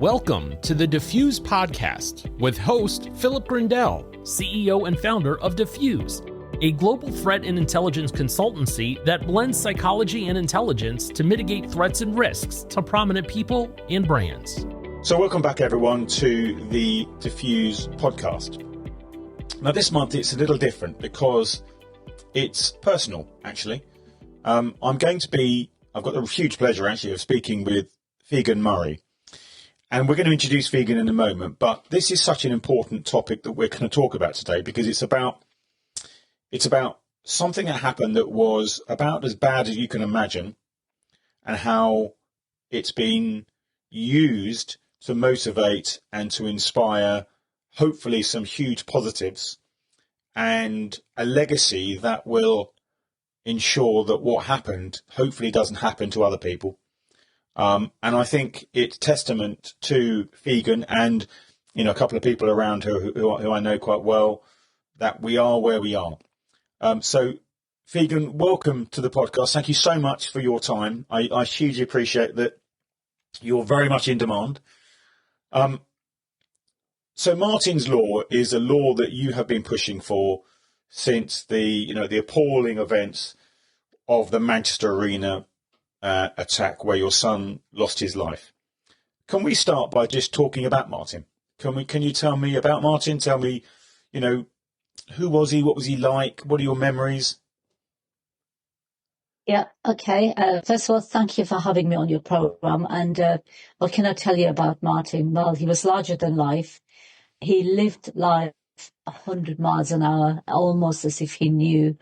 Welcome to the Diffuse Podcast with host Philip Grindell, CEO and founder of Diffuse, a global threat and intelligence consultancy that blends psychology and intelligence to mitigate threats and risks to prominent people and brands. So welcome back, everyone, to the Diffuse Podcast. Now, this month it's a little different because it's personal, actually. I've got the huge pleasure, actually, of speaking with Figen Murray. And we're going to introduce Figen in a moment, but this is such an important topic that we're going to talk about today because it's about something that happened that was about as bad as you can imagine and how it's been used to motivate and to inspire, hopefully, some huge positives and a legacy that will ensure that what happened hopefully doesn't happen to other people. And I think it's testament to Figen and, a couple of people around her who I know quite well, that we are where we are. So, Figen, welcome to the podcast. Thank you so much for your time. I hugely appreciate that you're very much in demand. So Martyn's Law is a law that you have been pushing for since the appalling events of the Manchester Arena attack where your son lost his life. Can we start by just talking about Martyn? Can you tell me about Martyn? Tell me, who was he? What was he like? What are your memories? Yeah, okay. First of all, thank you for having me on your program. And what can I tell you about Martyn? Well, he was larger than life. He lived life 100 miles an hour, almost as if he knew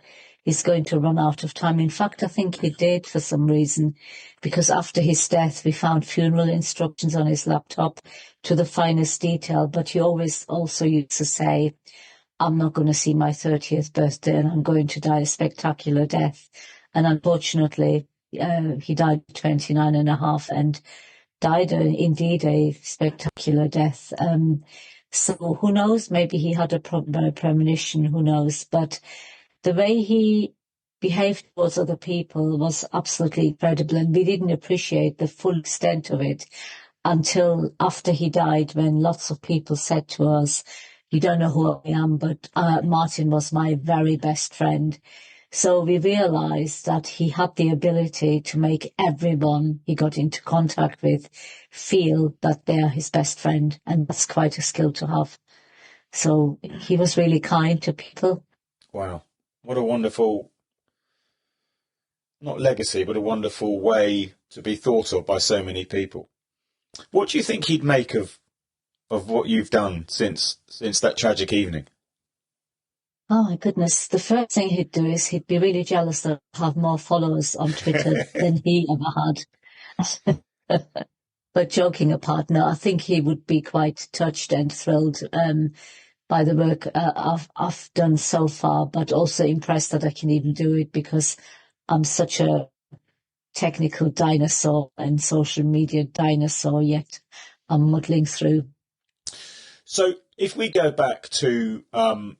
he's going to run out of time. In fact, I think he did for some reason, because after his death, we found funeral instructions on his laptop to the finest detail. But he always also used to say, I'm not going to see my 30th birthday and I'm going to die a spectacular death. And unfortunately, he died at 29 and a half and died indeed a spectacular death. So who knows? Maybe he had a premonition, who knows? But the way he behaved towards other people was absolutely incredible, and we didn't appreciate the full extent of it until after he died, when lots of people said to us, you don't know who I am, but Martyn was my very best friend. So we realized that he had the ability to make everyone he got into contact with feel that they're his best friend, and that's quite a skill to have. So he was really kind to people. Wow. What a wonderful, not legacy, but a wonderful way to be thought of by so many people. What do you think he'd make of what you've done since that tragic evening? Oh, my goodness. The first thing he'd do is he'd be really jealous that I have more followers on Twitter than he ever had. But joking apart, no, I think he would be quite touched and thrilled by the work I've done so far, but also impressed that I can even do it because I'm such a technical dinosaur and social media dinosaur, yet I'm muddling through. So if we go back to, I'm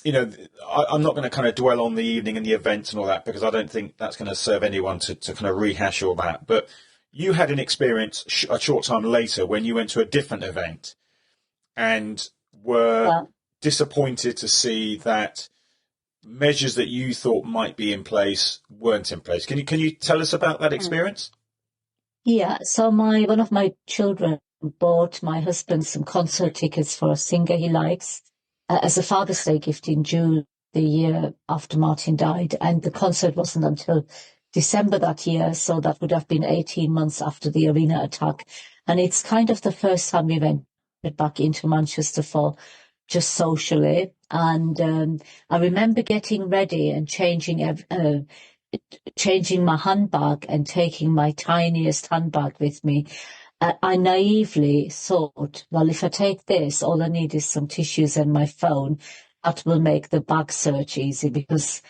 not going to kind of dwell on the evening and the events and all that, because I don't think that's going to serve anyone to kind of rehash all that. But you had an experience a short time later when you went to a different event and were disappointed to see that measures that you thought might be in place weren't in place. Can you tell us about that experience? Yeah, so one of my children bought my husband some concert tickets for a singer he likes as a Father's Day gift in June, the year after Martyn died. And the concert wasn't until December that year, so that would have been 18 months after the arena attack. And it's kind of the first time we went back into Manchester for just socially. And I remember getting ready and changing my handbag and taking my tiniest handbag with me. I naively thought, well, if I take this, all I need is some tissues and my phone. That will make the bag search easy, because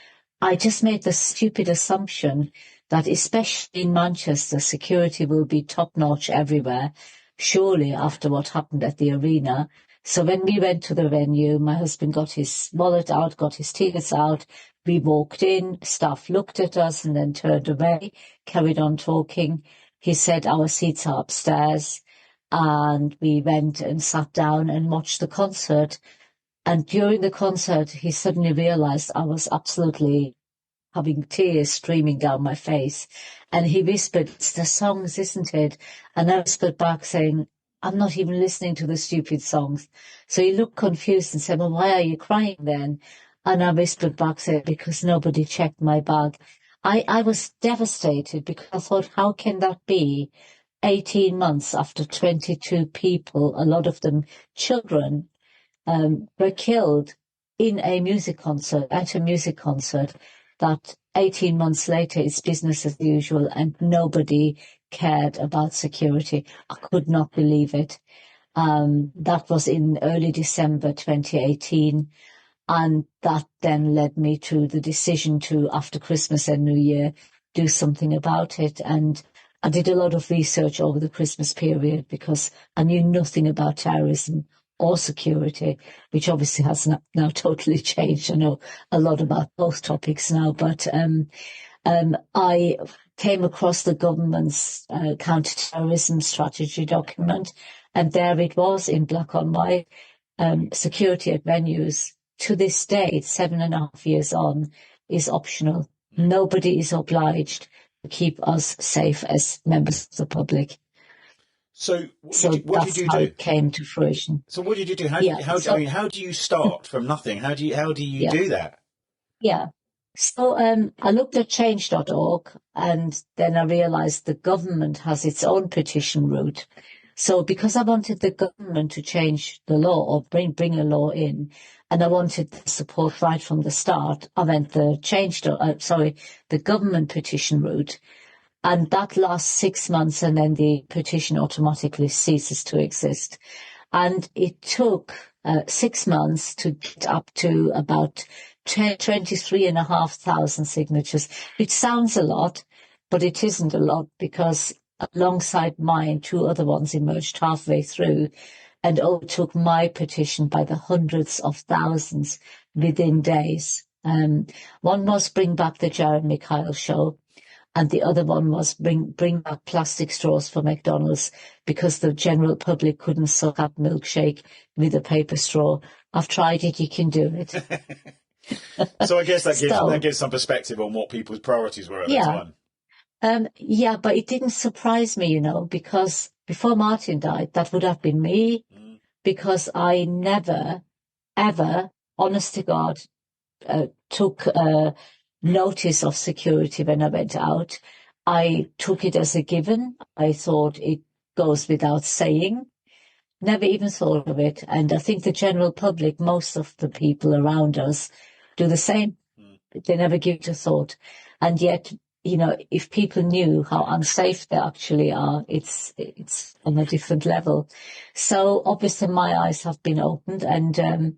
I just made the stupid assumption that, especially in Manchester, security will be top-notch everywhere, surely after what happened at the arena. So when we went to the venue, my husband got his wallet out, got his tickets out. We walked in, staff looked at us and then turned away, carried on talking. He said, our seats are upstairs. and we went and sat down and watched the concert. And during the concert, he suddenly realized I was absolutely having tears streaming down my face. And he whispered, "It's the songs, isn't it?" And I whispered back saying, "I'm not even listening to the stupid songs." So he looked confused and said, "Well, why are you crying then?" And I whispered back saying, "Because nobody checked my bag." I was devastated because I thought, how can that be 18 months after 22 people, a lot of them children, were killed in a music concert, at a music concert, that 18 months later it's business as usual and nobody cared about security. I could not believe it. That was in early December 2018. And that then led me to the decision to, after Christmas and New Year, do something about it. And I did a lot of research over the Christmas period because I knew nothing about terrorism or security, which obviously has now totally changed. I know a lot about both topics now, but I came across the government's counter-terrorism strategy document, and there it was in black on white, security at venues. To this day, 7.5 years on, is optional. Nobody is obliged to keep us safe as members of the public. So what did you do? It came to fruition. So what did you do? How do you start from nothing? How do you do that? Yeah. So I looked at change.org, and then I realized the government has its own petition route. So because I wanted the government to change the law or bring a law in, and I wanted the support right from the start, I went the government petition route. And that lasts 6 months, and then the petition automatically ceases to exist. And it took 6 months to get up to about 23,500 signatures, which sounds a lot, but it isn't a lot, because alongside mine, 2 other ones emerged halfway through and overtook my petition by the hundreds of thousands within days. One was Bring Back the Jeremy Kyle Show, and the other one was bring back plastic straws for McDonald's, because the general public couldn't suck up milkshake with a paper straw. I've tried it, you can do it. So I guess that gives some perspective on what people's priorities were at the time. But it didn't surprise me, because before Martyn died, that would have been me, because I never, ever, honest to God, took notice of security when I went out. I took it as a given. I thought it goes without saying. Never even thought of it. And I think the general public, most of the people around us, do the same. They never give it a thought. And yet, if people knew how unsafe they actually are, it's on a different level. So obviously my eyes have been opened, and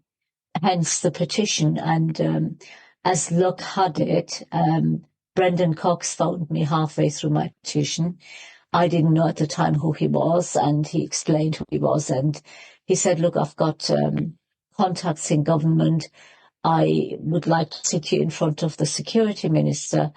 hence the petition. And as luck had it, Brendan Cox phoned me halfway through my petition. I didn't know at the time who he was, and he explained who he was. And he said, "Look, I've got contacts in government. I would like to sit you in front of the security minister."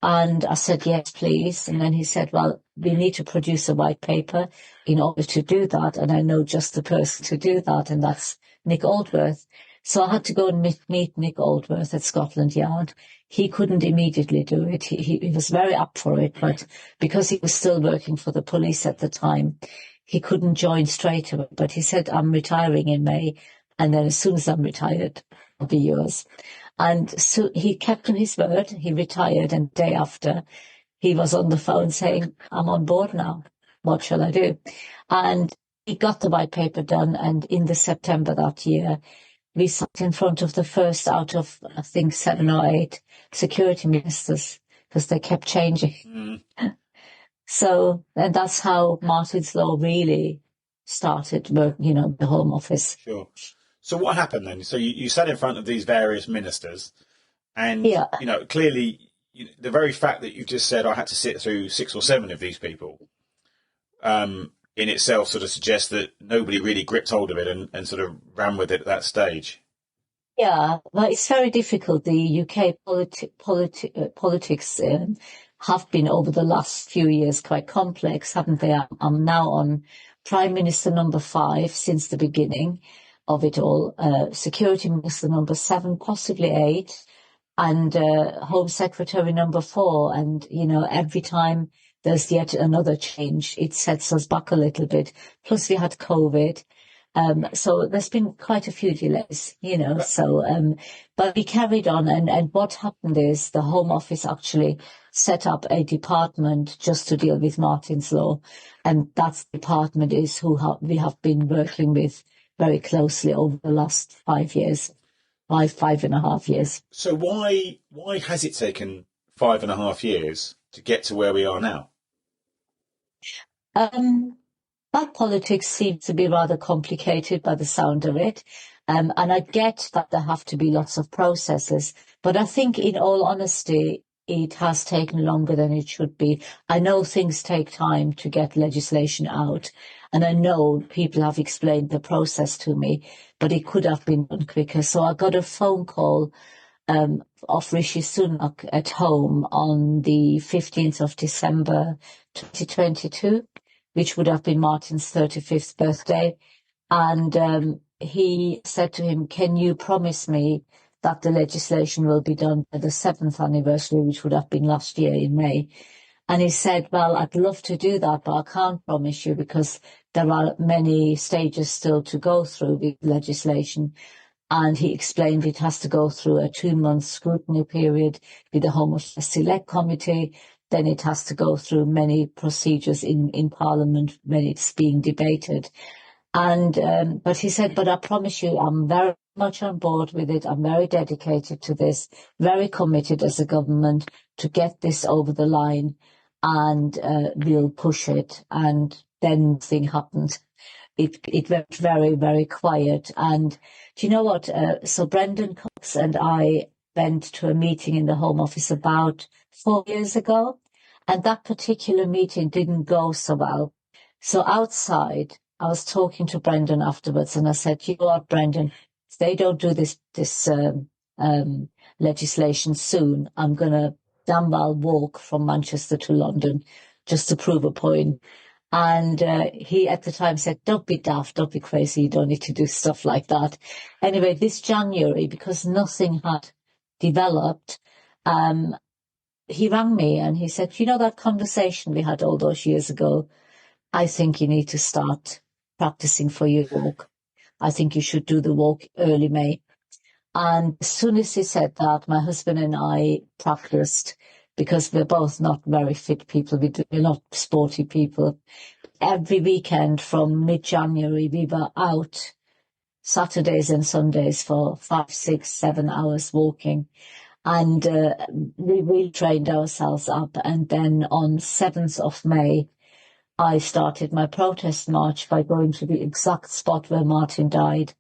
And I said, "Yes, please." And then he said, "Well, we need to produce a white paper in order to do that. And I know just the person to do that, and that's Nick Aldworth." So I had to go and meet Nick Aldworth at Scotland Yard. He couldn't immediately do it. He was very up for it, but because he was still working for the police at the time, he couldn't join straight away. But he said, "I'm retiring in May, and then as soon as I'm retired, I'll be yours." And so he kept to his word. He retired, and the day after, he was on the phone saying, "I'm on board now. What shall I do?" And he got the white paper done, and in the September that year, we sat in front of the first out of, I think, 7 or 8 security ministers, because they kept changing. So, and that's how Martyn's Law really started working, the Home Office. Sure. So what happened then? So you sat in front of these various ministers, and, clearly the very fact that you've just said I had to sit through 6 or 7 of these people, in itself sort of suggests that nobody really gripped hold of it and sort of ran with it at that stage. Yeah, well, it's very difficult. The UK politics have been over the last few years quite complex, haven't they? I'm now on Prime Minister number 5 since the beginning of it all, Security Minister number 7, possibly 8, and Home Secretary number 4. And, you know, every time there's yet another change, it sets us back a little bit. Plus we had COVID. So there's been quite a few delays, you know, but we carried on. And what happened is the Home Office actually set up a department just to deal with Martyn's Law. And that department is who we have been working with very closely over the last 5 years, 5.5 years. So why has it taken 5.5 years to get to where we are now? That politics seems to be rather complicated by the sound of it. And I get that there have to be lots of processes, but I think in all honesty, it has taken longer than it should be. I know things take time to get legislation out, and I know people have explained the process to me, but it could have been done quicker. So I got a phone call of Rishi Sunak at home on the 15th of December 2022, which would have been Martyn's 35th birthday. And he said to him, "Can you promise me that the legislation will be done by the 7th anniversary, which would have been last year in May?" And he said, "Well, I'd love to do that, but I can't promise you because there are many stages still to go through with legislation." And he explained it has to go through a 2-month scrutiny period with the Home Affairs Select Committee. Then it has to go through many procedures in Parliament when it's being debated. And but he said, "But I promise you, I'm very much on board with it. I'm very dedicated to this, very committed as a government to get this over the line, and we'll push it." And then nothing happened. It went very, very quiet. And do you know what? So Brendan Cox and I went to a meeting in the Home Office about 4 years ago, and that particular meeting didn't go so well. So outside, I was talking to Brendan afterwards, and I said, "You know what, Brendan, if they don't do this legislation soon, I'm going to damn well walk from Manchester to London just to prove a point." And he at the time said, "Don't be daft, don't be crazy, you don't need to do stuff like that." Anyway, this January, because nothing had developed, he rang me and he said, "You know that conversation we had all those years ago? I think you need to start practicing for your walk. I think you should do the walk early May." And as soon as he said that, my husband and I practiced, because we're both not very fit people. We're not sporty people. Every weekend from mid-January, we were out Saturdays and Sundays for 5, 6, 7 hours walking. And we trained ourselves up. And then on 7th of May, I started my protest march by going to the exact spot where Martyn died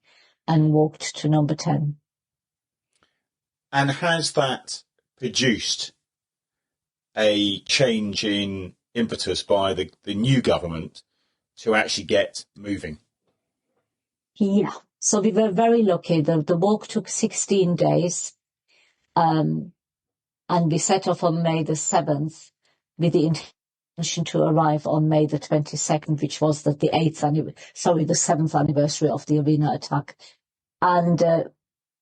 and walked to number 10. And has that produced a change in impetus by the new government to actually get moving? Yeah. So we were very lucky. The walk took 16 days. And we set off on May the 7th with the intention to arrive on May the 22nd, which was the 7th anniversary of the arena attack. And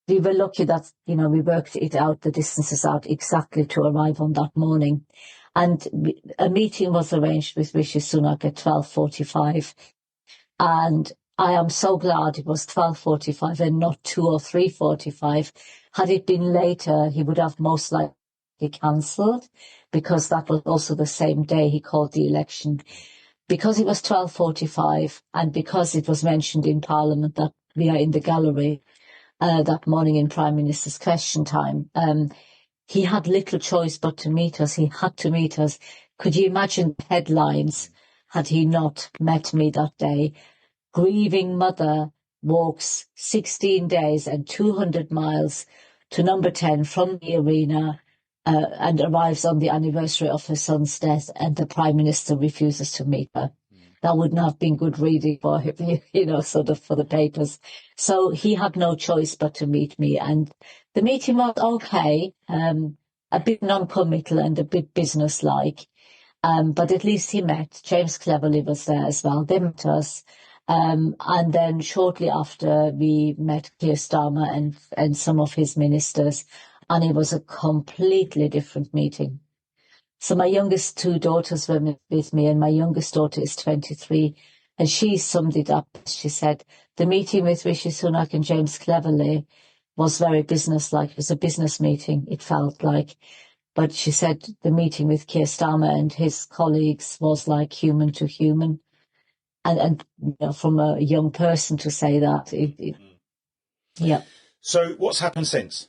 we were lucky that, you know, we worked it out, the distances out exactly to arrive on that morning. And a meeting was arranged with Rishi Sunak at 12:45. And I am so glad it was 12:45 and not 2 or 3:45. Had it been later, he would have most likely cancelled, because that was also the same day he called the election. Because it was 12:45 and because it was mentioned in Parliament that we are in the gallery that morning in Prime Minister's question time, he had little choice but to meet us. He had to meet us. Could you imagine the headlines had he not met me that day? Grieving mother walks 16 days and 200 miles to number 10 from the arena and arrives on the anniversary of her son's death, and the Prime Minister refuses to meet her. That wouldn't have been good reading for him, you know, sort of for the papers. So he had no choice but to meet me. And the meeting was okay, a bit non-committal and a bit business-like. But at least he met. James Cleverly was there as well. They met us. And then shortly after, we met Keir Starmer and some of his ministers, and it was a completely different meeting. So my youngest two daughters were with me, and my youngest daughter is 23, and she summed it up. She said, the meeting with Rishi Sunak and James Cleverly was very business-like. It was a business meeting, it felt like. But she said the meeting with Keir Starmer and his colleagues was like human to human. And you know, from a young person to say that, yeah. So what's happened since?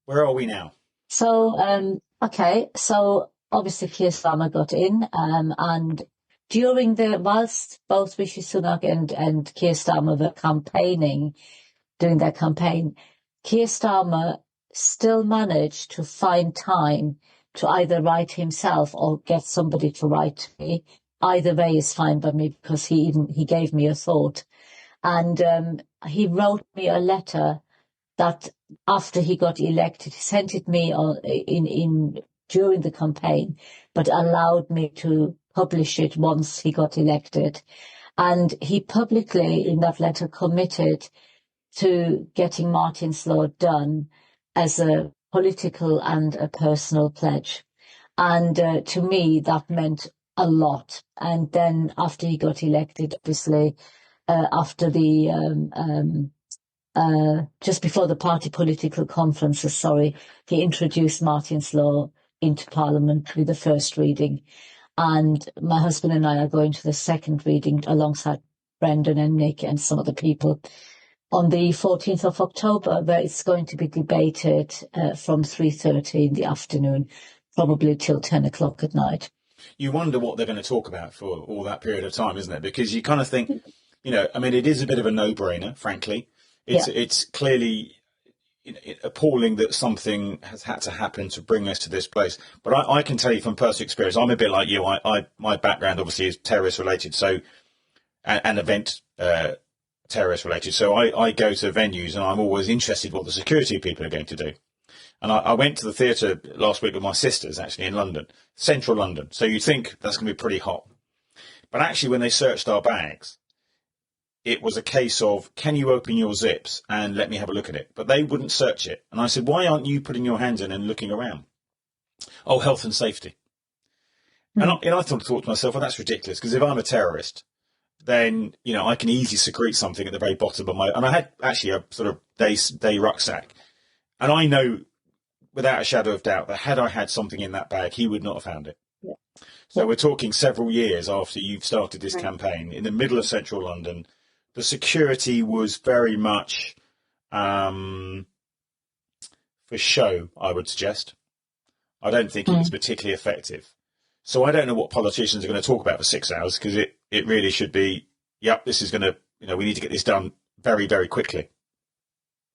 Where are we now? So, okay, so obviously Keir Starmer got in, and whilst both Rishi Sunak and Keir Starmer were doing their campaign, Keir Starmer still managed to find time to either write himself or get somebody to write to me. Either way is fine by me, because he gave me a thought. And he wrote me a letter that after he got elected, he sent it me during the campaign, but allowed me to publish it once he got elected. And he publicly, in that letter, committed to getting Martyn's Law done as a political and a personal pledge. And to me, that meant a lot. And then after he got elected, obviously, after the just before the party political conferences, he introduced Martyn's Law into Parliament with the first reading. And my husband and I are going to the second reading alongside Brendan and Nick and some other people on the 14th of October, where it's going to be debated from 3:30 in the afternoon, probably till 10 o'clock at night. You wonder what they're going to talk about for all that period of time, isn't it? Because you kind of think, you know, I mean, it is a bit of a no-brainer, frankly. It's clearly appalling that something has had to happen to bring us to this place. But I can tell you from personal experience, I'm a bit like you. My background obviously is terrorist related, so and event terrorist related. So I go to venues and I'm always interested what the security people are going to do. And I went to the theatre last week with my sisters, actually, in London, central London. So you think that's going to be pretty hot. But actually, when they searched our bags, it was a case of, can you open your zips and let me have a look at it? But they wouldn't search it. And I said, why aren't you putting your hands in and looking around? Oh, health and safety. Mm. And I thought to myself, well, that's ridiculous, because if I'm a terrorist, then, you know, I can easily secrete something at the very bottom of my... And I had actually a sort of day rucksack. And I know, without a shadow of doubt, that had I had something in that bag, he would not have found it. Yeah. So we're talking several years after you've started this campaign, in the middle of central London. The security was very much for show, I would suggest. I don't think it was particularly effective. So I don't know what politicians are going to talk about for 6 hours, because it really should be, yep, this is going to, you know, we need to get this done very, very quickly.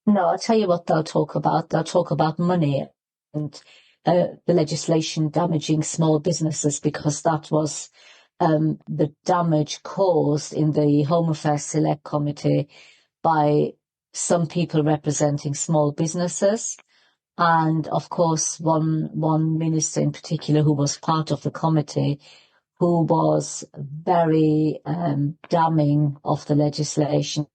No, I'll tell you what they'll talk about. They'll talk about money and the legislation damaging small businesses, because that was the damage caused in the Home Affairs Select Committee by some people representing small businesses. And of course, one minister in particular who was part of the committee, who was very damning of the legislation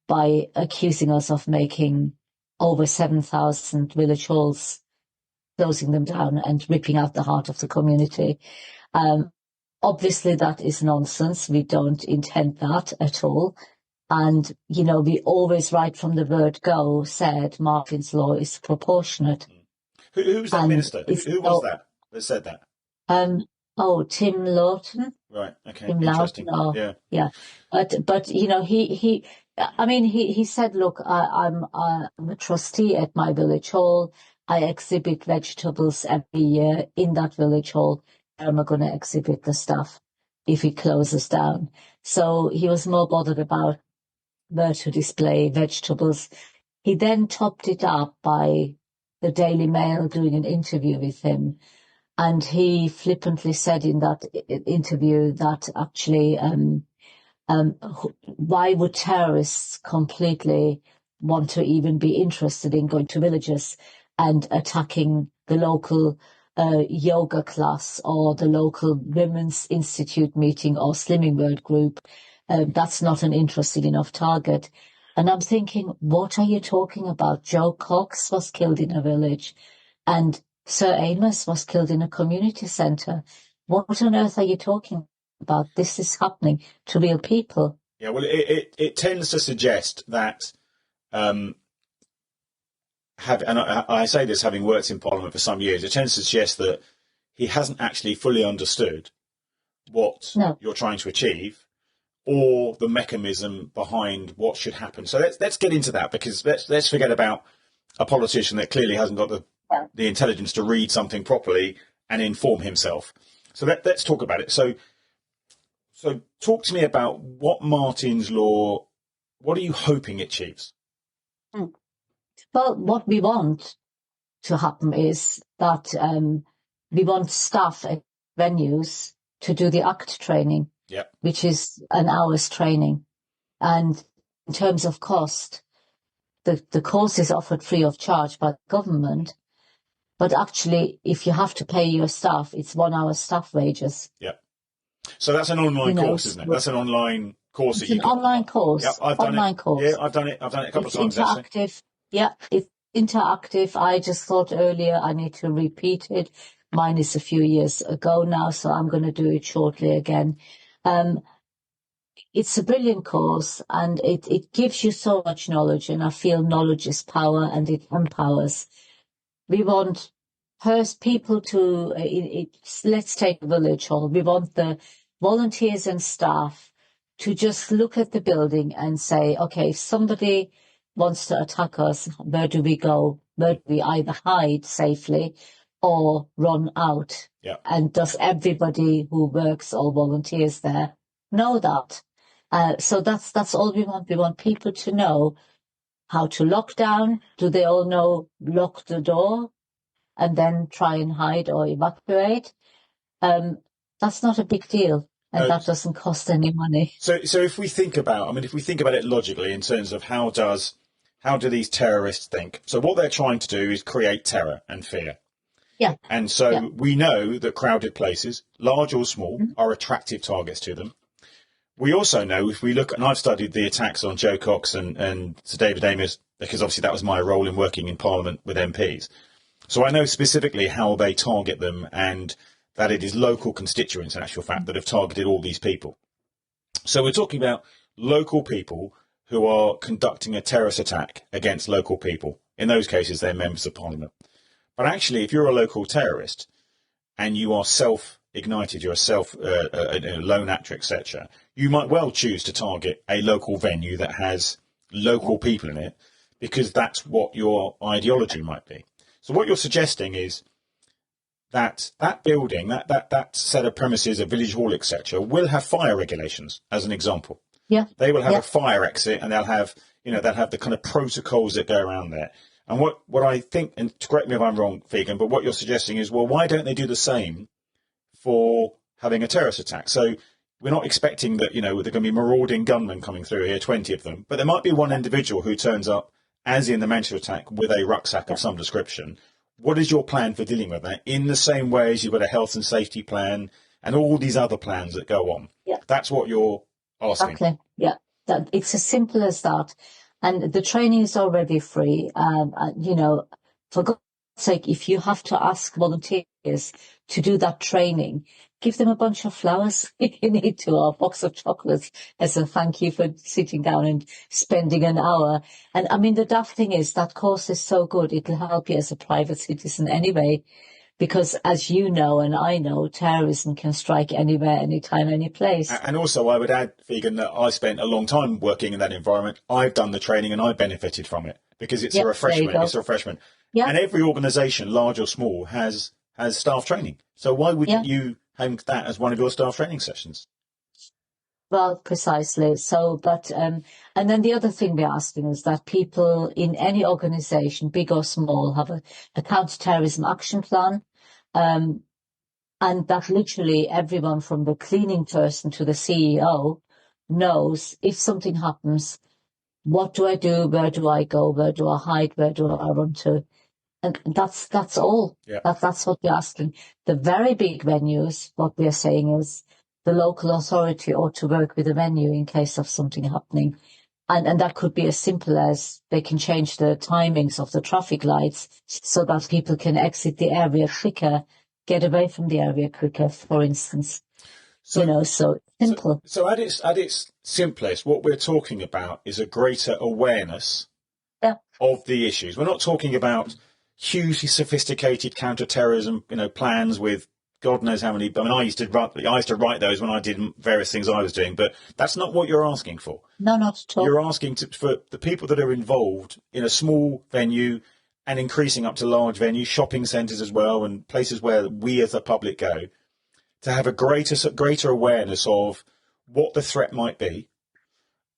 by accusing us of making over 7,000 village halls, closing them down and ripping out the heart of the community. Obviously, that is nonsense. We don't intend that at all. And, you know, we always, right from the word go, said Martyn's Law is proportionate. Who was that minister? Who was that said that? Tim Lawton. Right, okay. Tim Interesting. Lawton, yeah. But you know, he said, look, I'm a trustee at my village hall. I exhibit vegetables every year in that village hall. Am I going to exhibit the stuff if it closes down? So he was more bothered about where to display vegetables. He then topped it up by the Daily Mail doing an interview with him. And he flippantly said in that interview that actually, why would terrorists completely want to even be interested in going to villages and attacking the local a yoga class or the local Women's Institute meeting or Slimming World group, that's not an interesting enough target. And I'm thinking, what are you talking about? Joe Cox was killed in a village and Sir Amos was killed in a community centre. What on earth are you talking about? This is happening to real people. Yeah, well, it tends to suggest that, and I say this having worked in Parliament for some years, it tends to suggest that he hasn't actually fully understood what you're trying to achieve or the mechanism behind what should happen. So let's get into that, because let's forget about a politician that clearly hasn't got the intelligence to read something properly and inform himself. So let's talk about it. So talk to me about what Martyn's Law, what are you hoping it achieves? Well, what we want to happen is that we want staff at venues to do the ACT training, which is an hour's training. And in terms of cost, the course is offered free of charge by the government. But actually, if you have to pay your staff, it's 1 hour staff wages. Yeah. So that's an online course, isn't it? That's an online course. It's an online course. Yep, I've done it. Course. Yeah, I've done it a couple of times. Interactive. Actually. Yeah, it's interactive. I just thought earlier I need to repeat it. Mine is a few years ago now, so I'm going to do it shortly again. It's a brilliant course, and it gives you so much knowledge, and I feel knowledge is power, and it empowers. We want people to, let's take a village hall. We want the volunteers and staff to just look at the building and say, okay, if somebody wants to attack us, where do we go? Where do we either hide safely or run out? Yeah. And does everybody who works or volunteers there know that? So that's all we want. We want people to know how to lock down. Do they all know lock the door and then try and hide or evacuate? That's not a big deal, and that doesn't cost any money. So if we think about, if we think about it logically in terms of how do these terrorists think? So what they're trying to do is create terror and fear. Yeah. And so we know that crowded places, large or small, are attractive targets to them. We also know, if we look, and I've studied the attacks on Joe Cox and Sir David Amos, because obviously that was my role in working in Parliament with MPs. So I know specifically how they target them, and that it is local constituents, in actual fact, that have targeted all these people. So we're talking about local people who are conducting a terrorist attack against local people. In those cases, they're members of Parliament. But actually, if you're a local terrorist and you are self-ignited, you're a lone actor, etc., you might well choose to target a local venue that has local people in it, because that's what your ideology might be. So what you're suggesting is that building, that set of premises, a village hall, etc., will have fire regulations, as an example. Yeah. They will have a fire exit, and they'll have the kind of protocols that go around there. And what I think, and correct me if I'm wrong, Figen, but what you're suggesting is, well, why don't they do the same for having a terrorist attack? So we're not expecting that, they're going to be marauding gunmen coming through here, 20 of them, but there might be one individual who turns up, as in the Manchester attack, with a rucksack of some description. What is your plan for dealing with that? In the same way as you've got a health and safety plan and all these other plans that go on. Yeah. That's what you're asking. Exactly. Yeah. It's as simple as that. And the training is already free. For God's sake, if you have to ask volunteers to do that training, give them a bunch of flowers if you need to, or a box of chocolates as a thank you for sitting down and spending an hour. And the daft thing is that course is so good, it'll help you as a private citizen anyway. Because, as you know and I know, terrorism can strike anywhere, anytime, any place. And also, I would add, Figen, that I spent a long time working in that environment. I've done the training and I benefited from it, because it's a refreshment. It's a refreshment. Yeah. And every organisation, large or small, has staff training. So why wouldn't you have that as one of your staff training sessions? Well, precisely. So, but, and then the other thing we're asking is that people in any organisation, big or small, have a counter-terrorism action plan. And that literally everyone from the cleaning person to the CEO knows, if something happens, what do I do? Where do I go? Where do I hide? Where do I run to? And that's all. Yeah. That's what we're asking. The very big venues, what we're saying is the local authority ought to work with the venue in case of something happening. And that could be as simple as they can change the timings of the traffic lights so that people can exit the area quicker, get away from the area quicker, for instance. So simple. So at its simplest, what we're talking about is a greater awareness of the issues. We're not talking about hugely sophisticated counter-terrorism, plans with God knows how many. I mean, I used to write those when I did various things I was doing, but that's not what you're asking for. No, not at all. You're asking for the people that are involved in a small venue and increasing up to large venues, shopping centres as well, and places where we as the public go, to have a greater awareness of what the threat might be,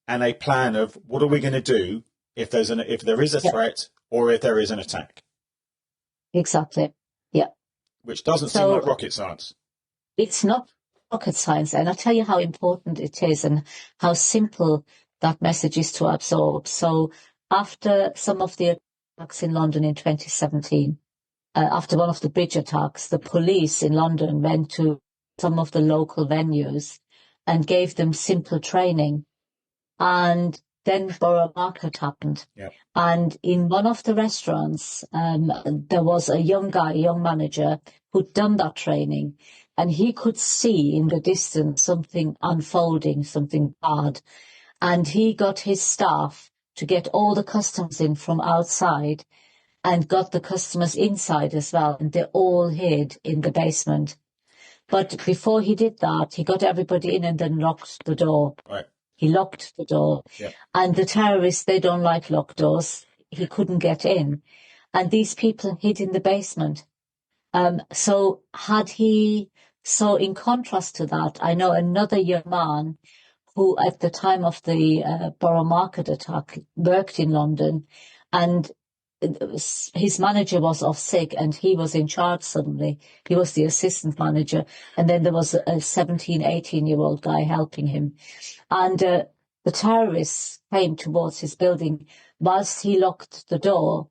and a plan of what are we going to do if there is a threat or if there is an attack. Exactly. Yeah. Which doesn't seem like rocket science. It's not rocket science, and I'll tell you how important it is and how simple that message is to absorb. So after some of the attacks in London in 2017, after one of the bridge attacks, the police in London went to some of the local venues and gave them simple training. And then Borough Market happened. Yep. And in one of the restaurants, there was a young manager who'd done that training, and he could see in the distance something unfolding, something bad. And he got his staff to get all the customers in from outside and got the customers inside as well. And they all hid in the basement. But before he did that, he got everybody in and then locked the door. Right. He locked the door. Yep. And the terrorists, they don't like locked doors. He couldn't get in. And these people hid in the basement. So in contrast to that, I know another young man who at the time of the Borough Market attack worked in London, and his manager was off sick and he was in charge suddenly. He was the assistant manager. And then there was a 17, 18-year-old guy helping him. And the terrorists came towards his building. Whilst he locked the door,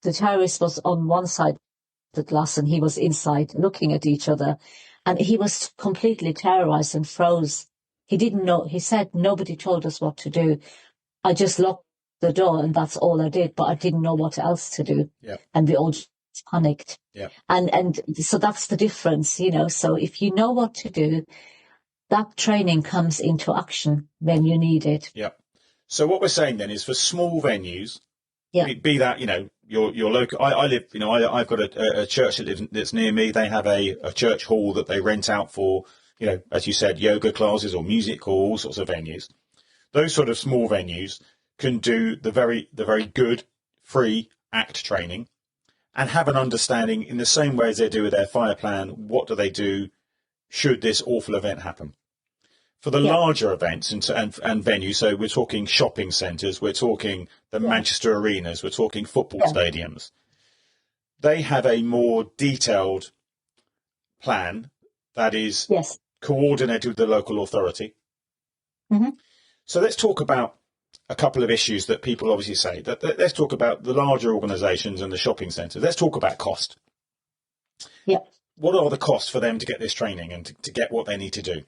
the terrorist was on one side of the glass and he was inside looking at each other. And he was completely terrorized and froze. He didn't know. He said, nobody told us what to do. I just locked the door and that's all I did, but I didn't know what else to do. Yep. And we all just panicked. Yep. And so that's the difference, So if you know what to do, that training comes into action when you need it. Yeah. So what we're saying then is for small venues, be that, your local, I live, I've got a church that's near me. They have a church hall that they rent out for, as you said, yoga classes or music or all sorts of venues. Those sort of small venues can do the very good free ACT training and have an understanding in the same way as they do with their fire plan. What do they do should this awful event happen? For the larger events and venues, so we're talking shopping centres, we're talking the Manchester arenas, we're talking football stadiums. They have a more detailed plan that is coordinated with the local authority. Mm-hmm. So let's talk about a couple of issues that people obviously say. Let's talk about the larger organisations and the shopping centres. Let's talk about cost. Yeah. What are the costs for them to get this training and to get what they need to do?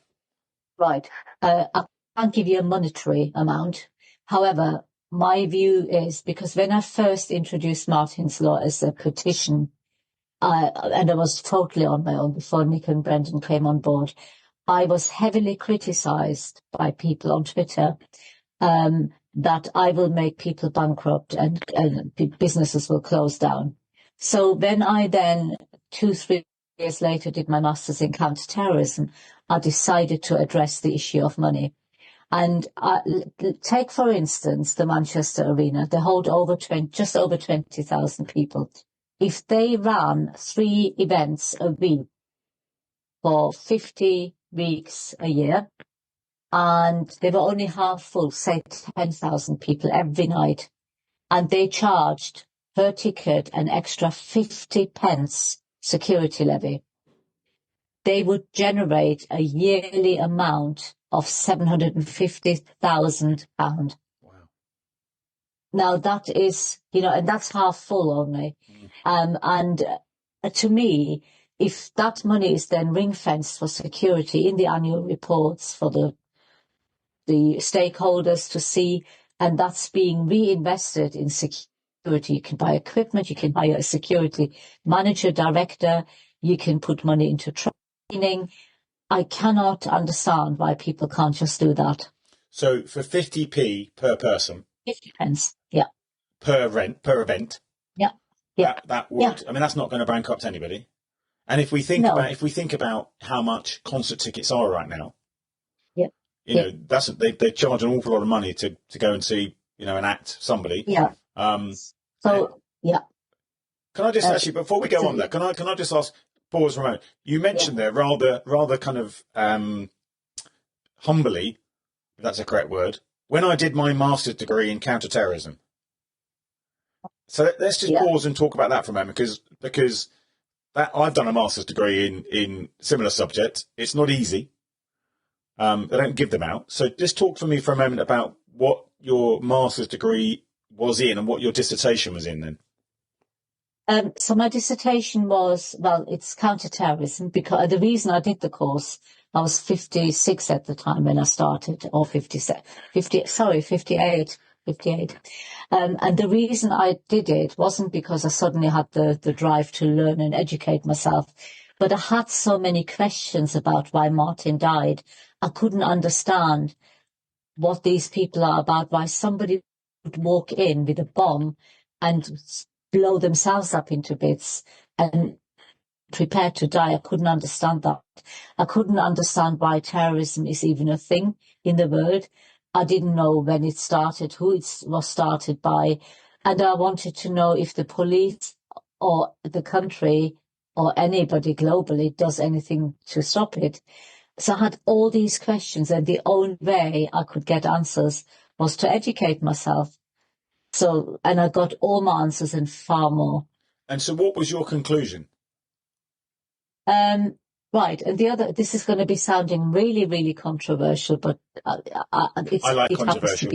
Right. I can't give you a monetary amount. However, my view is, because when I first introduced Martyn's Law as a petition, and I was totally on my own before Nick and Brendan came on board, I was heavily criticised by people on Twitter that I will make people bankrupt and businesses will close down. So when I then, 2-3 years later, did my master's in counter-terrorism, I decided to address the issue of money. And take, for instance, the Manchester Arena. They hold just over 20,000 people. If they ran 3 events a week for 50 weeks a year, and they were only half full, say 10,000 people every night, and they charged per ticket an extra 50 pence security levy, they would generate a yearly amount of £750,000. Wow. Now that is, and that's half full only. Mm. And to me, if that money is then ring-fenced for security in the annual reports for the stakeholders to see, and that's being reinvested in security, you can buy equipment, you can hire a security manager, director, you can put money into training. I cannot understand why people can't just do that. So for 50p per person, 50 pence, yeah. per event, Yeah. Yeah. that would, I mean, that's not going to bankrupt anybody. And if we think about how much concert tickets are right now, you know, they charge an awful lot of money to go and see, you know, an act, somebody. Yeah. Yeah. Can I just actually, before we go on there, can I just ask, pause for a moment? You mentioned there rather kind of humbly, if that's a correct word, when I did my master's degree in counter-terrorism. So let's just pause and talk about that for a moment, because that I've done a master's degree in similar subject. It's not easy. They don't give them out. So just talk for me for a moment about what your master's degree was in and what your dissertation was in then. So my dissertation was, it's counter-terrorism, because the reason I did the course, I was 56 at the time when I started, or 58. And the reason I did it wasn't because I suddenly had the drive to learn and educate myself, but I had so many questions about why Martyn died. I couldn't understand what these people are about, why somebody would walk in with a bomb and blow themselves up into bits and prepare to die. I couldn't understand that. I couldn't understand why terrorism is even a thing in the world. I didn't know when it started, who it was started by, and I wanted to know if the police or the country or anybody globally does anything to stop it. So I had all these questions, and the only way I could get answers was to educate myself. So, and I got all my answers and far more. And so what was your conclusion? Right, and this is going to be sounding really, really controversial, but I like controversial.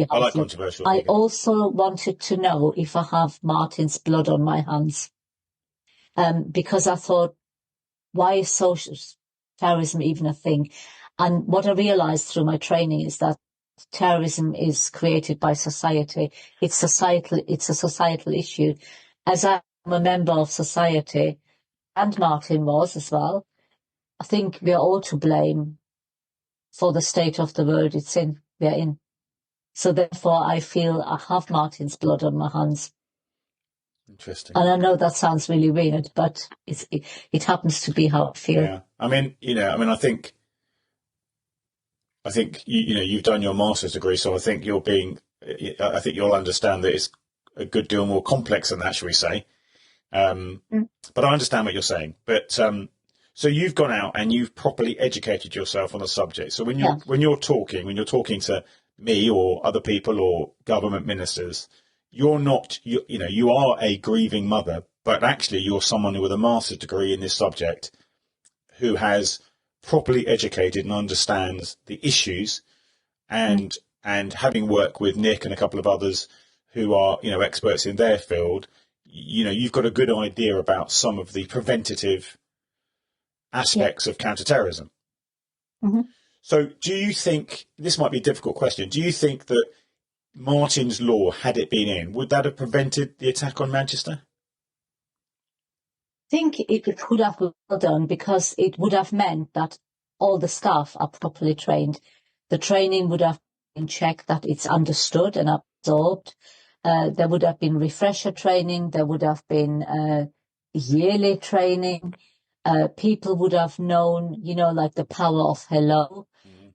I also wanted to know if I have Martyn's blood on my hands, because I thought, why is social terrorism even a thing? And what I realized through my training is that terrorism is created by society. It's a societal issue. As I'm a member of society, and Martyn was as well, I think we are all to blame for the state of the world we are in. So therefore, I feel I have Martyn's blood on my hands. Interesting. And I know that sounds really weird, but it happens to be how I feel. Yeah. I think you've done your master's degree, so I think you'll understand that it's a good deal more complex than that, shall we say. But I understand what you're saying. But so you've gone out and you've properly educated yourself on the subject. So when you're talking to me or other people or government ministers, you are a grieving mother, but actually you're someone with a master's degree in this subject who has properly educated and understands the issues, and having worked with Nick and a couple of others who are, experts in their field, you've got a good idea about some of the preventative aspects of counterterrorism. Mm-hmm. So do you think, this might be a difficult question, do you think that Martyn's Law, had it been in, would that have prevented the attack on Manchester? I think it could have been well done, because it would have meant that all the staff are properly trained. The training would have been checked, that it's understood and absorbed. There would have been refresher training. There would have been yearly training. People would have known, like the power of hello.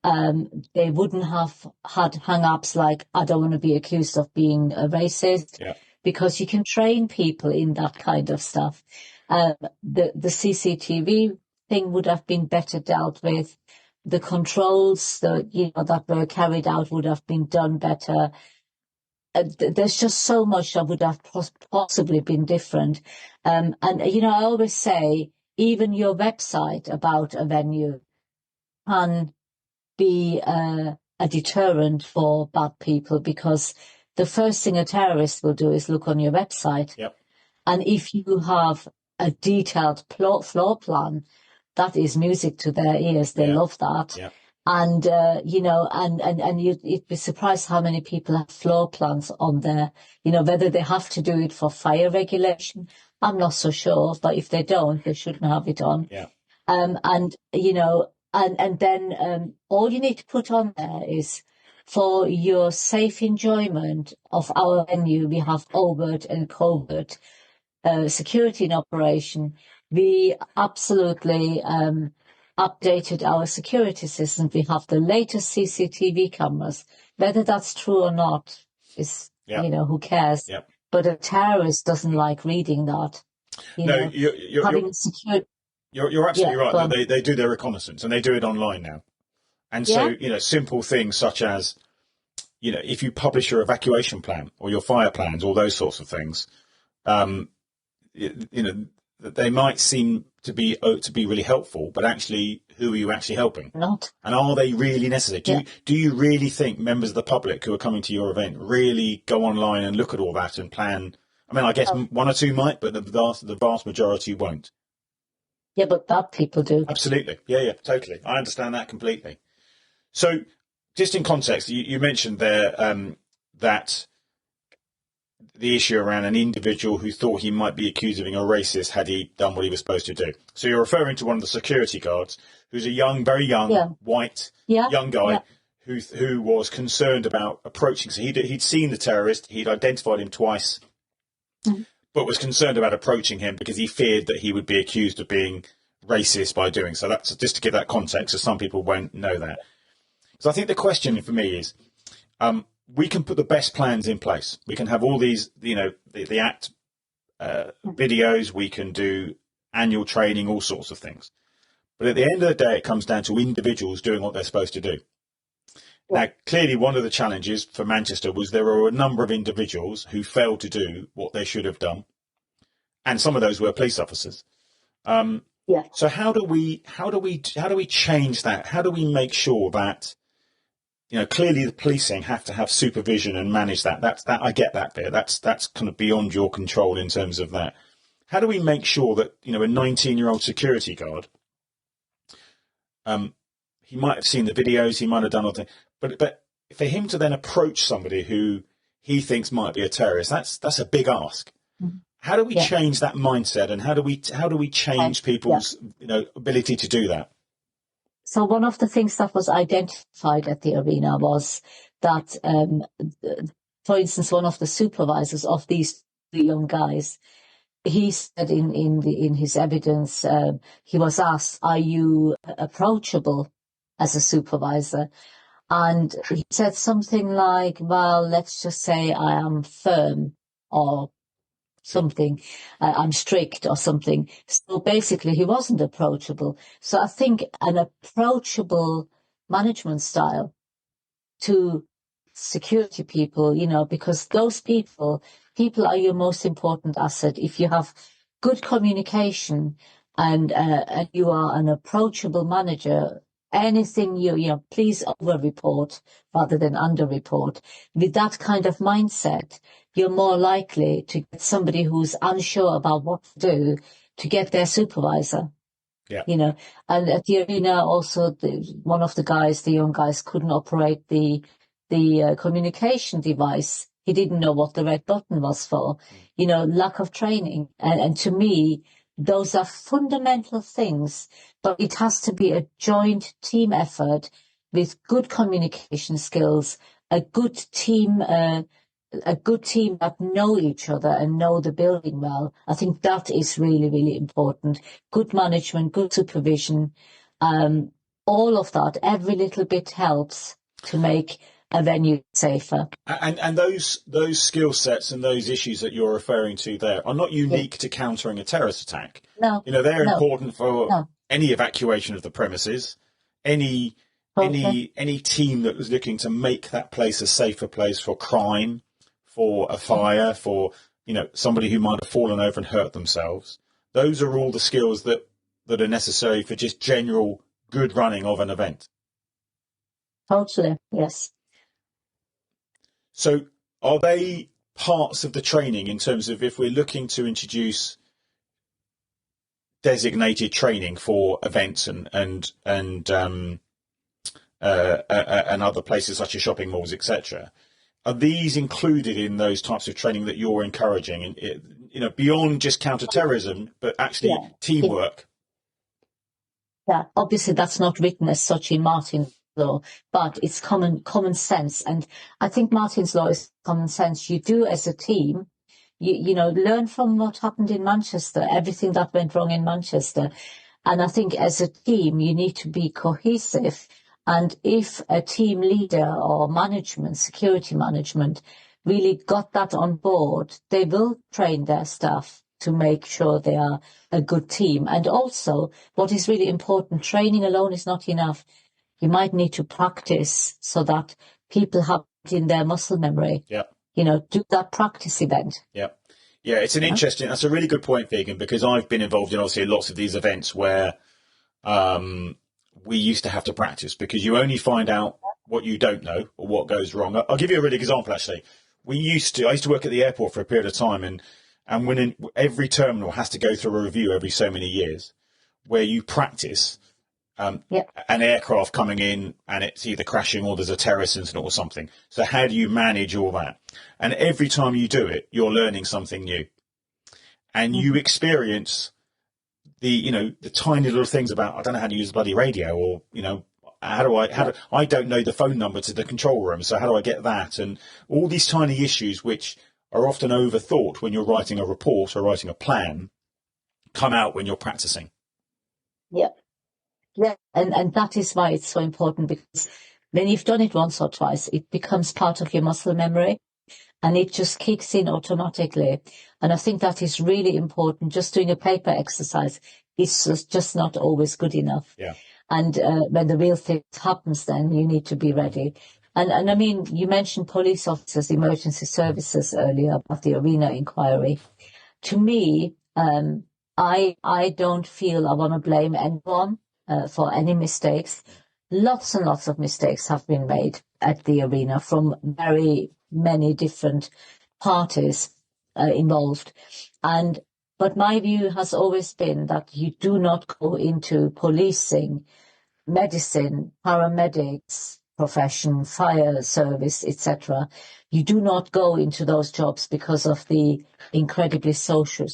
They wouldn't have had hang-ups like, I don't want to be accused of being a racist, because you can train people in that kind of stuff. The CCTV thing would have been better dealt with. The controls that were carried out would have been done better. There's just so much that would have possibly been different. And I always say, even your website about a venue can be a deterrent for bad people, because the first thing a terrorist will do is look on your website. Yep. And if you have a detailed floor plan, that is music to their ears. They love that. Yeah. And, you'd be surprised how many people have floor plans on there, whether they have to do it for fire regulation. I'm not so sure, but if they don't, they shouldn't have it on. Yeah. And then all you need to put on there is, for your safe enjoyment of our venue, we have overt and covert security in operation. We absolutely updated our security system. We have the latest CCTV cameras. Whether that's true or not is, who cares? Yep. But a terrorist doesn't like reading that. You're absolutely right. They do their reconnaissance, and they do it online now. And so, simple things such as, if you publish your evacuation plan or your fire plans, all those sorts of things, they might seem to be really helpful, but actually, who are you actually helping? Not. And are they really necessary? Do you really think members of the public who are coming to your event really go online and look at all that and plan? I mean, I guess one or two might, but the vast majority won't. Yeah, but that people do. Absolutely. Yeah, totally. I understand that completely. So, just in context, you mentioned there that the issue around an individual who thought he might be accused of being a racist had he done what he was supposed to do. So you're referring to one of the security guards who's a very young, white, young guy who was concerned about approaching. So he'd seen the terrorist, he'd identified him twice, but was concerned about approaching him because he feared that he would be accused of being racist by doing so. That's just to give that context, so some people won't know that. So I think the question for me is, we can put the best plans in place. We can have all these, the ACT videos. We can do annual training, all sorts of things. But at the end of the day, it comes down to individuals doing what they're supposed to do. Now, clearly, one of the challenges for Manchester was there were a number of individuals who failed to do what they should have done, and some of those were police officers. So how do we change that? How do we make sure that, clearly the policing have to have supervision and manage that. That I get that bit. That's kind of beyond your control in terms of that. How do we make sure that, a 19-year-old security guard, he might have seen the videos, he might have done all things, but for him to then approach somebody who he thinks might be a terrorist, that's a big ask. How do we change that mindset, and how do we change people's ability to do that? So one of the things that was identified at the arena was that, for instance, one of the supervisors of these young guys, he said in his evidence, he was asked, "Are you approachable as a supervisor?" And he said something like, "Well, let's just say I am firm," or something, "I'm strict," or something. So basically, he wasn't approachable. So I think an approachable management style to security people, because those people are your most important asset. If you have good communication and you are an approachable manager, anything please over-report rather than under-report. With that kind of mindset, you're more likely to get somebody who's unsure about what to do to get their supervisor. And at the arena also, one of the young guys couldn't operate the communication device. He didn't know what the red button was for, lack of training. And to me, those are fundamental things, but it has to be a joint team effort with good communication skills, a good team that know each other and know the building well. I think that is really, really important. Good management, good supervision, all of that, every little bit helps to make a venue safer. And those skill sets and those issues that you're referring to there are not unique to countering a terrorist attack. No. They're important for any evacuation of the premises, any team that was looking to make that place a safer place for crime, for a fire, for somebody who might have fallen over and hurt themselves. Those are all the skills that are necessary for just general good running of an event. Totally, yes. So are they parts of the training in terms of if we're looking to introduce designated training for events and other places such as shopping malls, etc. Are these included in those types of training that you're encouraging? And beyond just counter-terrorism, but actually teamwork. Yeah, obviously that's not written as such in Martyn's law, but it's common sense. And I think Martyn's law is common sense. You do as a team, you learn from what happened in Manchester, everything that went wrong in Manchester. And I think as a team, you need to be cohesive. And if a team leader or management, security management, really got that on board, they will train their staff to make sure they are a good team. And also, what is really important, training alone is not enough. You might need to practice so that people have it in their muscle memory. Yeah. Do that practice event. Yeah. Yeah, it's that's a really good point, Figen, because I've been involved in obviously lots of these events where we used to have to practice because you only find out what you don't know or what goes wrong. I'll give you a really good example, actually. I used to work at the airport for a period of time, and when every terminal has to go through a review every so many years where you practice an aircraft coming in and it's either crashing or there's a terrorist incident or something. So how do you manage all that? And every time you do it, you're learning something new. And you experience the tiny little things about, I don't know how to use the bloody radio, or, I don't know the phone number to the control room. So how do I get that? And all these tiny issues, which are often overthought when you're writing a report or writing a plan, come out when you're practicing. Yeah. Yeah. And that is why it's so important, because when you've done it once or twice, it becomes part of your muscle memory and it just kicks in automatically. And I think that is really important. Just doing a paper exercise is just not always good enough. Yeah. And when the real thing happens, then you need to be ready. And I mean, you mentioned police officers, emergency services earlier about the arena inquiry. To me, I don't feel I want to blame anyone for any mistakes. Lots and lots of mistakes have been made at the arena from very many different parties involved. But my view has always been that you do not go into policing, medicine, paramedics, profession, fire service, etc. You do not go into those jobs because of the incredibly social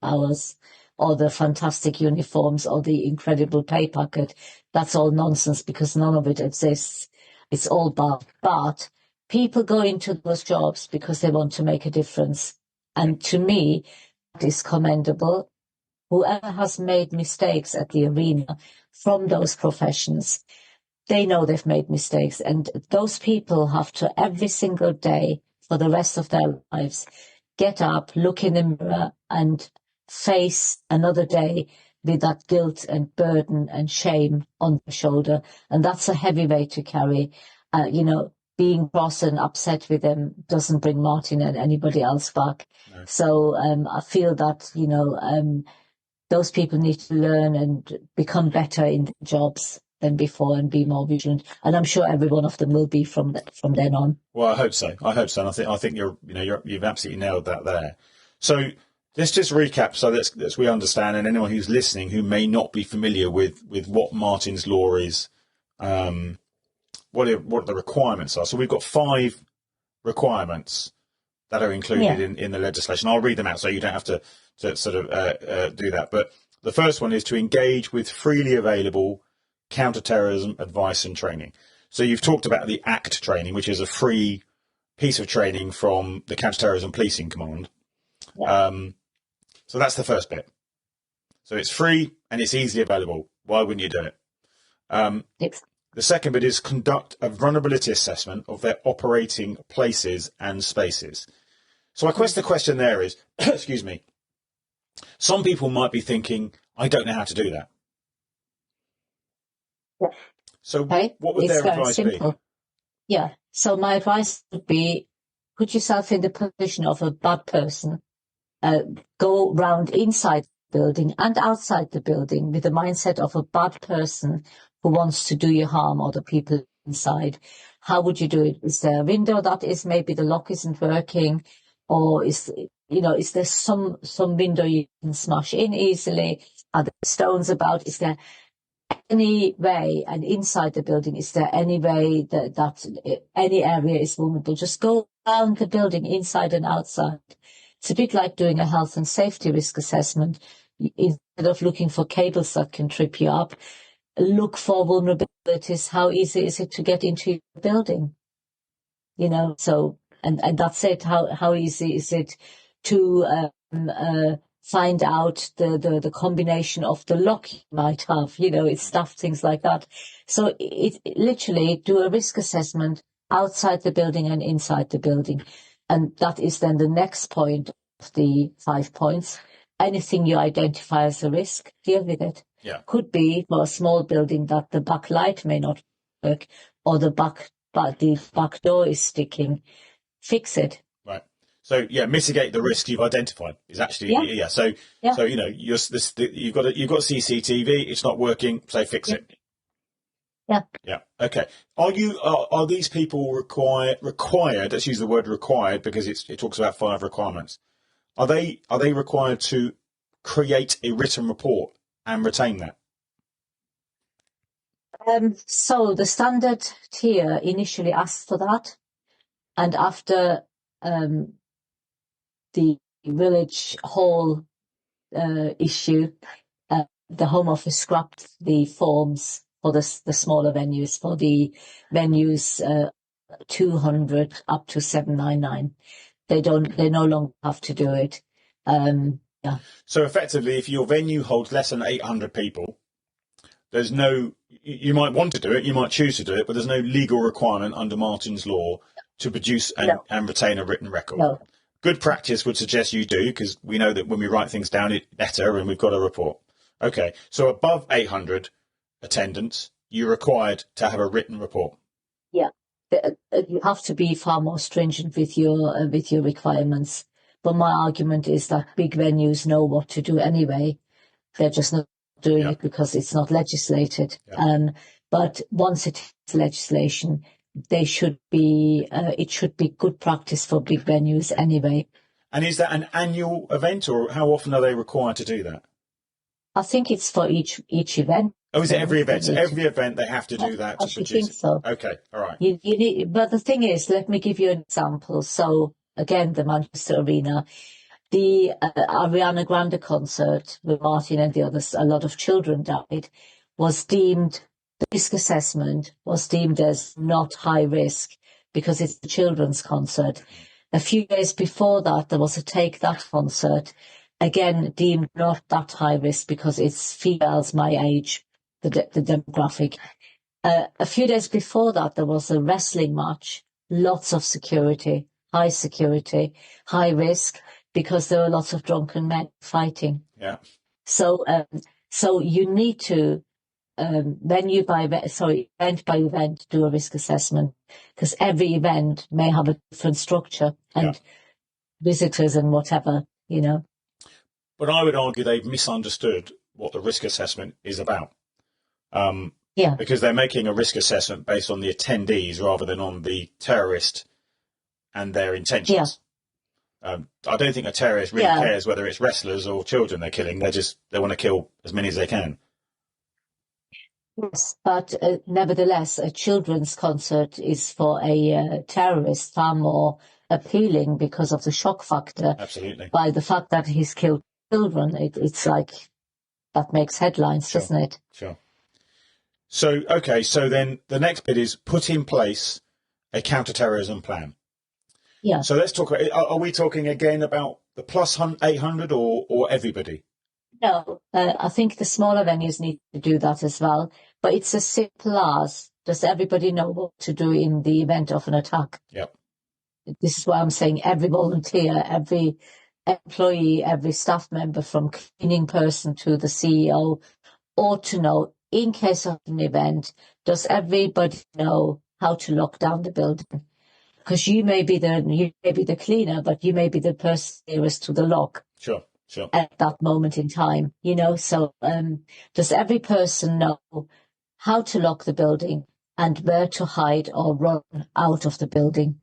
hours or the fantastic uniforms or the incredible pay packet. That's all nonsense because none of it exists. It's all bad. But people go into those jobs because they want to make a difference. And to me, that is commendable. Whoever has made mistakes at the arena from those professions, they know they've made mistakes. And those people have to every single day for the rest of their lives get up, look in the mirror and face another day with that guilt and burden and shame on their shoulder. And that's a heavy weight to carry. Being cross and upset with them doesn't bring Martyn and anybody else back. No. So I feel that, those people need to learn and become better in their jobs than before and be more vigilant. And I'm sure every one of them will be from then on. Well, I hope so. And I think you've absolutely nailed that there. So let's just recap so that we understand, and anyone who's listening who may not be familiar with what Martyn's law is, what the requirements are. So we've got 5 requirements that are included in the legislation. I'll read them out so you don't have to sort of do that. But the first one is to engage with freely available counter-terrorism advice and training. So you've talked about the ACT training, which is a free piece of training from the Counter-Terrorism Policing Command. Yeah. So that's the first bit. So it's free and it's easily available. Why wouldn't you do it? Yes. The second bit is conduct a vulnerability assessment of their operating places and spaces. So I guess the question there is, excuse me, some people might be thinking, I don't know how to do that. Yeah. So what would their advice be? Yeah. So my advice would be, put yourself in the position of a bad person. Go round inside the building and outside the building with the mindset of a bad person who wants to do you harm or the people inside. How would you do it? Is there a window that is maybe the lock isn't working, or is there some window you can smash in easily? Are there stones about? Is there any way, and inside the building, is there any way that any area is vulnerable? Just go around the building, inside and outside. It's a bit like doing a health and safety risk assessment. Instead of looking for cables that can trip you up, look for vulnerabilities. How easy is it to get into your building? So, and that's it. How easy is it to find out the combination of the lock you might have? It's stuff, things like that. So it literally do a risk assessment outside the building and inside the building. And that is then the next point of the 5 points. Anything you identify as a risk, deal with it. Yeah. Could be for a small building that the back light may not work, or the back door is sticking. Fix it. Right. So mitigate the risk you've identified is actually So you've got CCTV. It's not working. So fix it. Yeah. Yeah. Okay. Are these people required? Let's use the word required because it talks about 5 requirements. Are they required to create a written report and retain that? So the standard tier initially asked for that, and after the village hall issue, the Home Office scrapped the forms for the smaller venues, for the venues 200 up to 799. They no longer have to do it. So effectively, if your venue holds less than 800 people, there's no. You might want to do it, you might choose to do it, but there's no legal requirement under Martyn's law to produce and retain a written record. No. Good practice would suggest you do, because we know that when we write things down, it's better, and we've got a report. Okay, so above 800 attendance, you're required to have a written report. Yeah, you have to be far more stringent with your requirements. But my argument is that big venues know what to do anyway. They're just not doing it because it's not legislated. Yeah. But once it is legislation, it should be good practice for big venues anyway. And is that an annual event, or how often are they required to do that? I think it's for each event. Oh, is it every event? So every event they have to do that to I produce think so. Okay, all right. You need, but the thing is, let me give you an example. So again, the Manchester Arena, the Ariana Grande concert with Martyn and the others, a lot of children died, the risk assessment was deemed as not high risk because it's a children's concert. A few days before that, there was a Take That concert, again deemed not that high risk because it's females my age, the demographic. A few days before that, there was a wrestling match, lots of security, high risk, because there were lots of drunken men fighting. Yeah. So you need to, event by event, do a risk assessment, because every event may have a different structure and visitors and whatever, But I would argue they've misunderstood what the risk assessment is about. Because they're making a risk assessment based on the attendees rather than on the terrorist and their intentions. I don't think a terrorist really cares whether it's wrestlers or children they're killing. They want to kill as many as they can. Yes, but nevertheless, a children's concert is for a terrorist far more appealing because of the shock factor. Absolutely. By the fact that he's killed children, it's like that makes headlines, doesn't it? Sure. So then the next bit is put in place a counter-terrorism plan. Yeah. So let's talk. Are we talking again about the plus 800 or everybody? No, I think the smaller venues need to do that as well. But it's as simple as, does everybody know what to do in the event of an attack? Yep. This is why I'm saying every volunteer, every employee, every staff member, from cleaning person to the CEO, ought to know, in case of an event, does everybody know how to lock down the building? Because you may be the cleaner, but you may be the person nearest to the lock. Sure. At that moment in time, So does every person know how to lock the building and where to hide or run out of the building?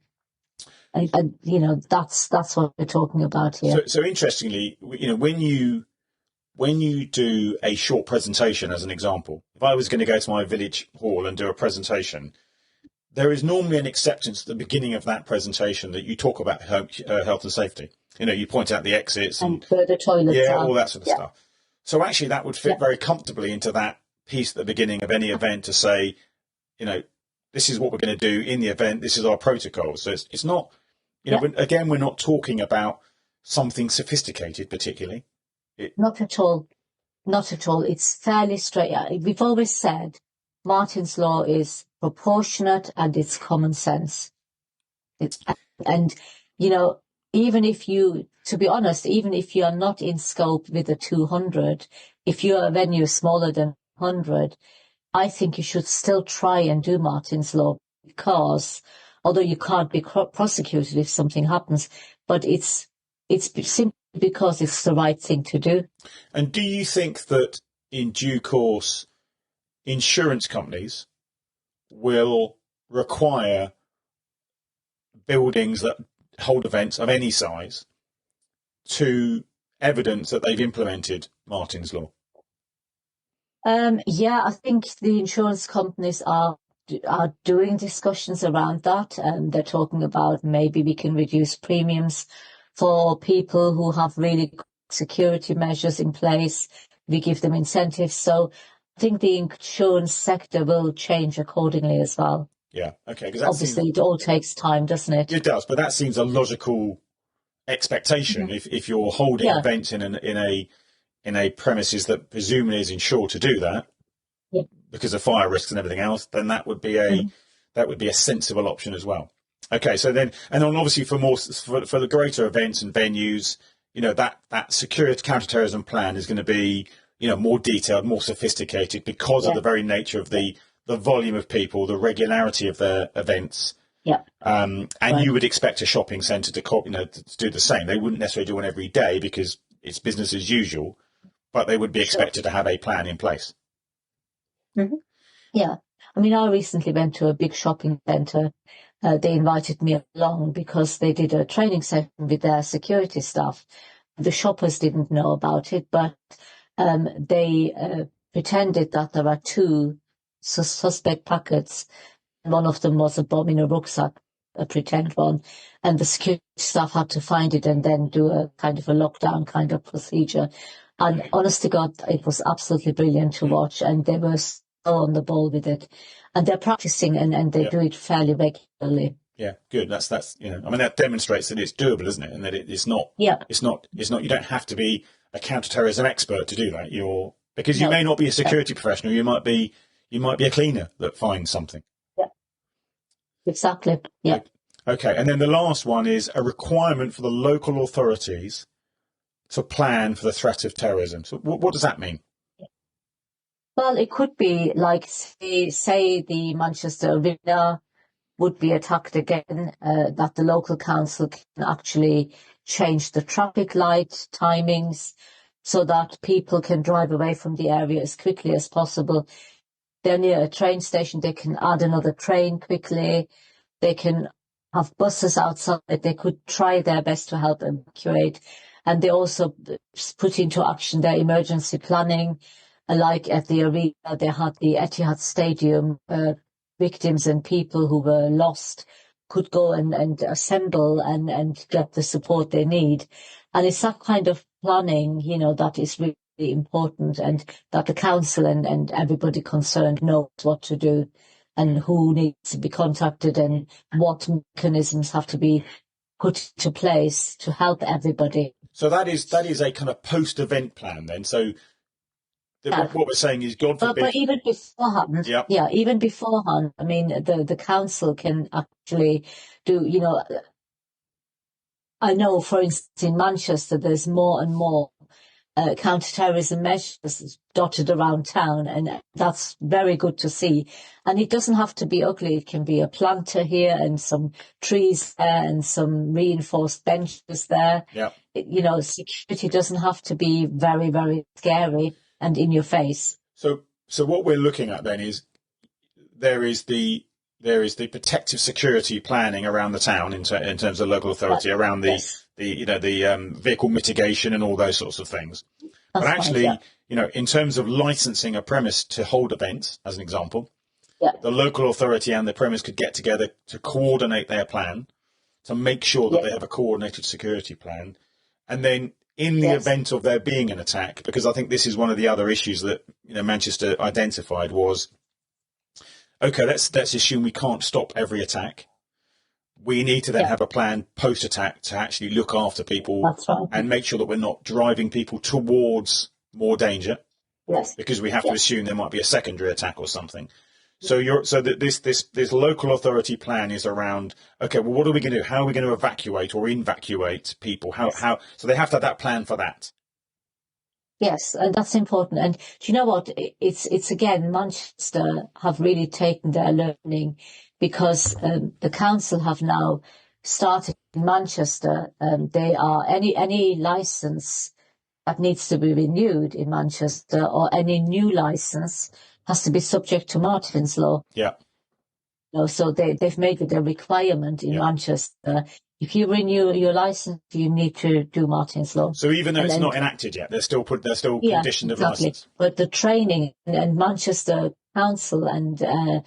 And that's what we're talking about here. So interestingly, when you do a short presentation, as an example, if I was going to go to my village hall and do a presentation, there is normally an acceptance at the beginning of that presentation that you talk about health and safety. You point out the exits and where the toilets are. all that sort of stuff. So actually, that would fit very comfortably into that piece at the beginning of any event to say, this is what we're going to do in the event. This is our protocol. So it's not, again, we're not talking about something sophisticated particularly. Not at all. Not at all. It's fairly straight. We've always said Martyn's Law is proportionate and it's common sense. Even if to be honest, even if you are not in scope with the 200, if you're a venue smaller than 100, I think you should still try and do Martyn's Law, because although you can't be prosecuted if something happens, but it's simply because it's the right thing to do. And do you think that in due course, insurance companies will require buildings that hold events of any size to evidence that they've implemented Martyn's Law? I think the insurance companies are doing discussions around that, and they're talking about maybe we can reduce premiums for people who have really good security measures in place. We give them incentives. So I think the insurance sector will change accordingly as well. Yeah, okay. Because obviously it all takes time, doesn't it? It does, but that seems a logical expectation. Mm-hmm. If you're holding events in a premises that presumably is insured to do that, because of fire risks and everything else, then that would be a sensible option as well. Okay, so then obviously for the greater events and venues, that security counterterrorism plan is going to be more detailed, more sophisticated because of the very nature of the volume of people, the regularity of their events. Yeah. You would expect a shopping centre to do the same. They wouldn't necessarily do one every day because it's business as usual, but they would be expected to have a plan in place. Mm-hmm. Yeah. I mean, I recently went to a big shopping centre. They invited me along because they did a training session with their security staff. The shoppers didn't know about it, but they pretended that there were two suspect packets. One of them was a bomb in a rucksack, a pretend one, and the security staff had to find it and then do a kind of a lockdown kind of procedure. And honest to God, it was absolutely brilliant to watch, and they were so on the ball with it. And they're practicing and they do it fairly regularly. Yeah, good. That's that demonstrates that it's doable, isn't it? And that it's not. Yeah. It's not. You don't have to be a counterterrorism expert to do that. Because you may not be a security professional. You might be a cleaner that finds something. Yeah. Exactly. Yeah. Okay. And then the last one is a requirement for the local authorities to plan for the threat of terrorism. So what does that mean? Well, it could be like, say the Manchester Arena would be attacked again, that the local council can actually change the traffic light timings so that people can drive away from the area as quickly as possible. They're near a train station, they can add another train quickly. They can have buses outside. They could try their best to help evacuate. And they also put into action their emergency planning. Like at the arena, they had the Etihad Stadium, victims and people who were lost could go and assemble and get the support they need. And it's that kind of planning, that is really important, and that the council and everybody concerned knows what to do and who needs to be contacted and what mechanisms have to be put into place to help everybody. So that is a kind of post-event plan then. So what we're saying is, God forbid. But even beforehand, even beforehand, I mean, the council can actually do, I know, for instance, in Manchester, there's more and more counter-terrorism measures dotted around town, and that's very good to see. And it doesn't have to be ugly. It can be a planter here and some trees there and some reinforced benches there. Yeah. Security doesn't have to be very, very scary and in your face. So what we're looking at then is there is the there is the protective security planning around the town in terms of local authority, around the Yes. the vehicle mitigation and all those sorts of things. But That's actually, right. in terms of licensing a premise to hold events, as an example, Yeah. the local authority and the premise could get together to coordinate their plan, to make sure that Yeah. they have a coordinated security plan. And then in the Yes. event of there being an attack, because I think this is one of the other issues that Manchester identified was, okay, let's assume we can't stop every attack. We need to then Yeah. have a plan post-attack to actually look after people That's right. and make sure that we're not driving people towards more danger, Yes. because we have to Yes. assume there might be a secondary attack or something. So this local authority plan is around, okay, well, what are we going to do? How are we going to evacuate or evacuate people? How so they have to have that plan for that. Yes, and that's important. And do you know what? It's again, Manchester have really taken their learning, because the council have now started in Manchester. They are any license that needs to be renewed in Manchester, or any new license, has to be subject to Martyn's Law. Yeah. So they've made it a requirement in Yeah. Manchester. If you renew your license, you need to do Martyn's Law. So even though it's not enacted yet, they're still conditioned of exactly. license. But the training, and Manchester Council and the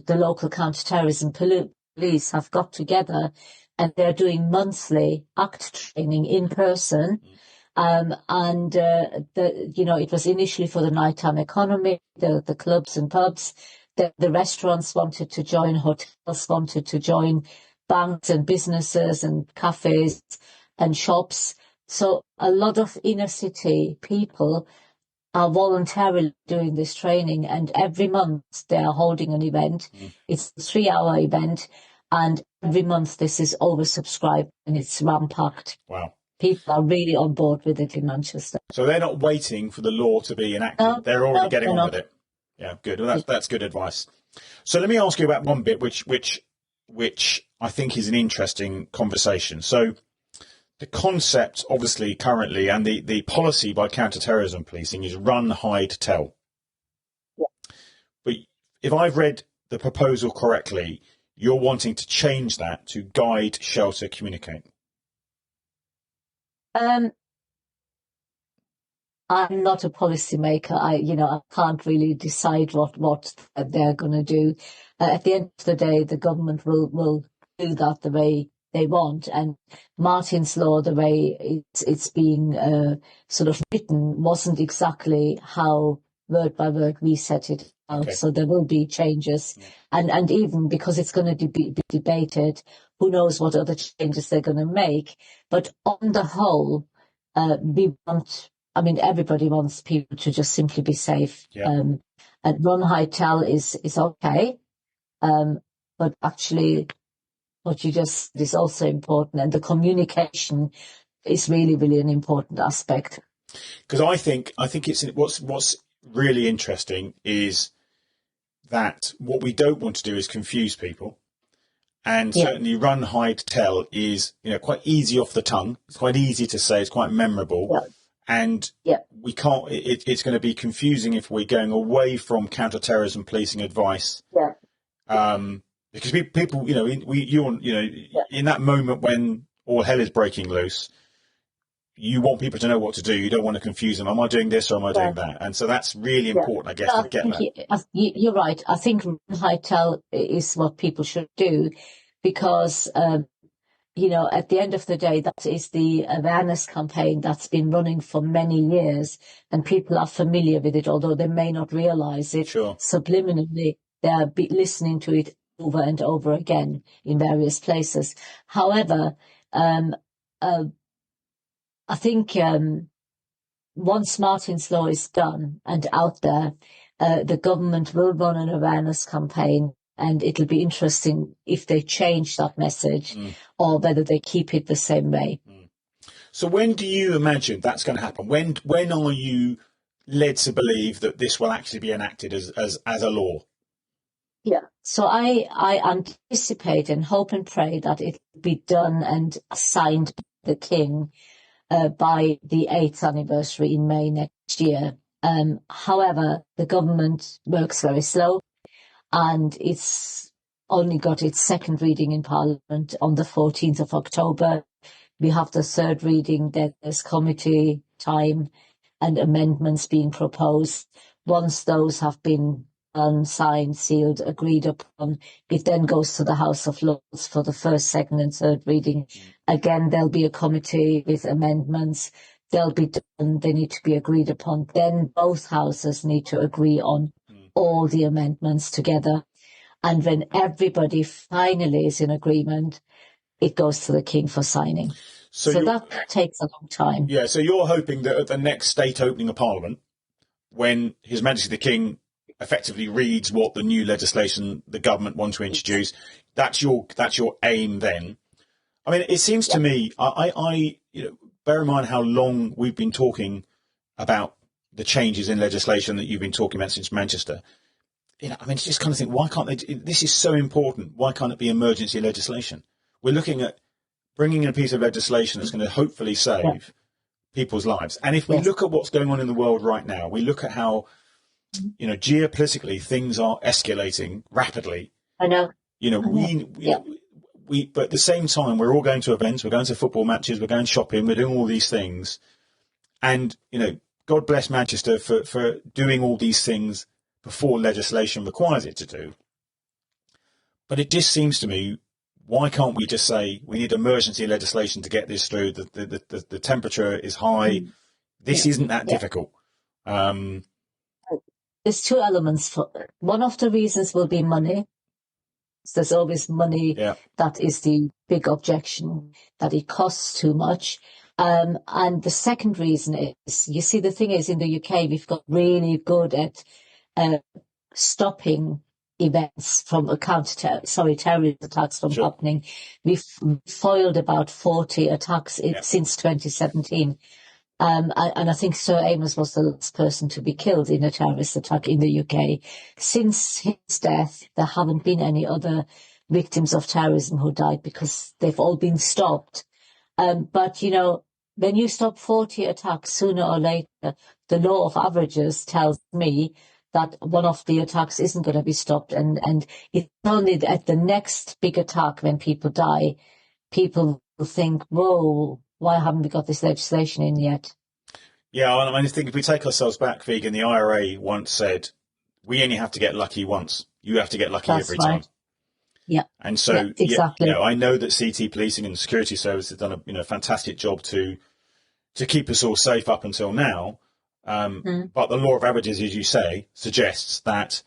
local counter-terrorism police have got together, and they're doing monthly ACT training in person. It was initially for the nighttime economy, the clubs and pubs. The restaurants wanted to join, hotels wanted to join, banks and businesses and cafes and shops. So a lot of inner city people are voluntarily doing this training, and every month they are holding an event. It's a 3-hour event, and every month this is oversubscribed and it's ram-packed. Wow. People are really on board with it in Manchester. So they're not waiting for the law to be enacted. No, they're already getting they're on not. with it. Yeah, good. Well, that's good advice. So let me ask you about one bit which I think is an interesting conversation. So the concept, obviously, currently, and the policy by counter-terrorism policing is run, hide, tell. Yeah. But if I've read the proposal correctly, you're wanting to change that to guide, shelter, communicate. I'm not a policymaker. I can't really decide what they're going to do. At the end of the day, the government will do that the way they want. And Martyn's Law, the way it's being sort of written, wasn't exactly how word by word we set it out. Okay. So there will be changes. Yeah. And even because it's going to be debated, who knows what other changes they're going to make. But on the whole, everybody wants people to just simply be safe. Yeah. And run, hide, tell is okay. But actually, what you just said is also important. And the communication is really, really an important aspect. Because I think it's what's really interesting is that what we don't want to do is confuse people. And certainly run, hide, tell is, quite easy off the tongue. It's quite easy to say. It's quite memorable. Yeah. And we can't. It's going to be confusing if we're going away from counter-terrorism policing advice. Yeah. Because people, in that moment when all hell is breaking loose, you want people to know what to do. You don't want to confuse them. Am I doing this or am I doing that? And so that's really important, I guess, to get that. You're right. I think run, hide, tell is what people should do, because at the end of the day, that is the awareness campaign that's been running for many years, and people are familiar with it, although they may not realize it. Sure. Subliminally. They are listening to it over and over again in various places. However, I think once Martyn's Law is done and out there, the government will run an awareness campaign. And it'll be interesting if they change that message or whether they keep it the same way. So when do you imagine that's going to happen? When are you led to believe that this will actually be enacted as a law? Yeah. So I anticipate and hope and pray that it will be done and signed by the King by the 8th anniversary in May next year. However, the government works very slow. and it's only got its second reading in Parliament on the 14th of October. We have the third reading, then there's committee time and amendments being proposed. Once those have been signed, sealed, agreed upon, it then goes to the House of Lords for the first, second and third reading. Again, there'll be a committee with amendments. They'll be done, they need to be agreed upon. Then both houses need to agree on all the amendments together. And when everybody finally is in agreement, it goes to the King for signing. So that takes a long time. Yeah, so you're hoping that at the next state opening of Parliament, when His Majesty the King effectively reads what the new legislation the government wants to introduce, that's your aim then. I mean, it seems to me, I bear in mind how long we've been talking about the changes in legislation that you've been talking about since Manchester. I mean, it's just kind of think, why can't they? This is so important. Why can't it be emergency legislation? We're looking at bringing in a piece of legislation that's going to hopefully save people's lives. And if we look at what's going on in the world right now, we look at how, geopolitically things are escalating rapidly. I know. But at the same time, we're all going to events, we're going to football matches, we're going shopping, we're doing all these things. And, God bless Manchester for doing all these things before legislation requires it to do. But it just seems to me, why can't we just say we need emergency legislation to get this through? The temperature is high. This isn't that difficult. There's two elements. One of the reasons will be money. There's always money. That is the big objection, that it costs too much. And the second reason is, you see, the thing is, in the UK, we've got really good at stopping events from terrorist attacks from happening. We've foiled about 40 attacks since 2017. And I think Sir Amos was the last person to be killed in a terrorist attack in the UK. Since his death, there haven't been any other victims of terrorism who died because they've all been stopped. But, when you stop 40 attacks, sooner or later, the law of averages tells me that one of the attacks isn't going to be stopped. And it's only at the next big attack when people die, people will think, whoa, why haven't we got this legislation in yet? Yeah, I mean, I think if we take ourselves back, Figen, the IRA once said, we only have to get lucky once. You have to get lucky every time. Yeah. And so, exactly. I know that CT Policing and the Security Service have done a fantastic job to keep us all safe up until now. But the law of averages, as you say, suggests that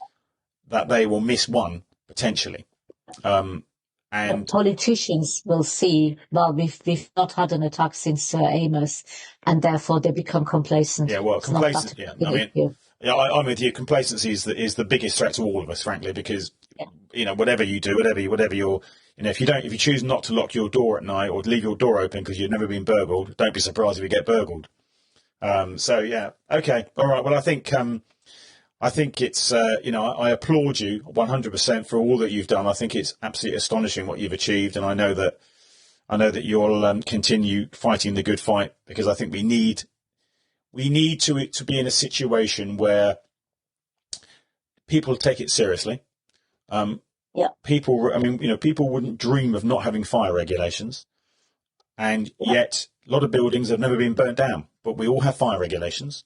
they will miss one potentially. And politicians will see, well, we've not had an attack since Sir Amos, and therefore they become complacent. Yeah, well, complacent. Yeah, I'm with you. Complacency is the biggest threat to all of us, frankly, because whatever you do, whatever you're, if you choose not to lock your door at night or leave your door open because you've never been burgled, don't be surprised if you get burgled. Okay, all right. Well, I think it's I applaud you 100% for all that you've done. I think it's absolutely astonishing what you've achieved, and I know that you'll continue fighting the good fight, because I think we need to be in a situation where people take it seriously. People wouldn't dream of not having fire regulations, and yet a lot of buildings have never been burnt down, but we all have fire regulations.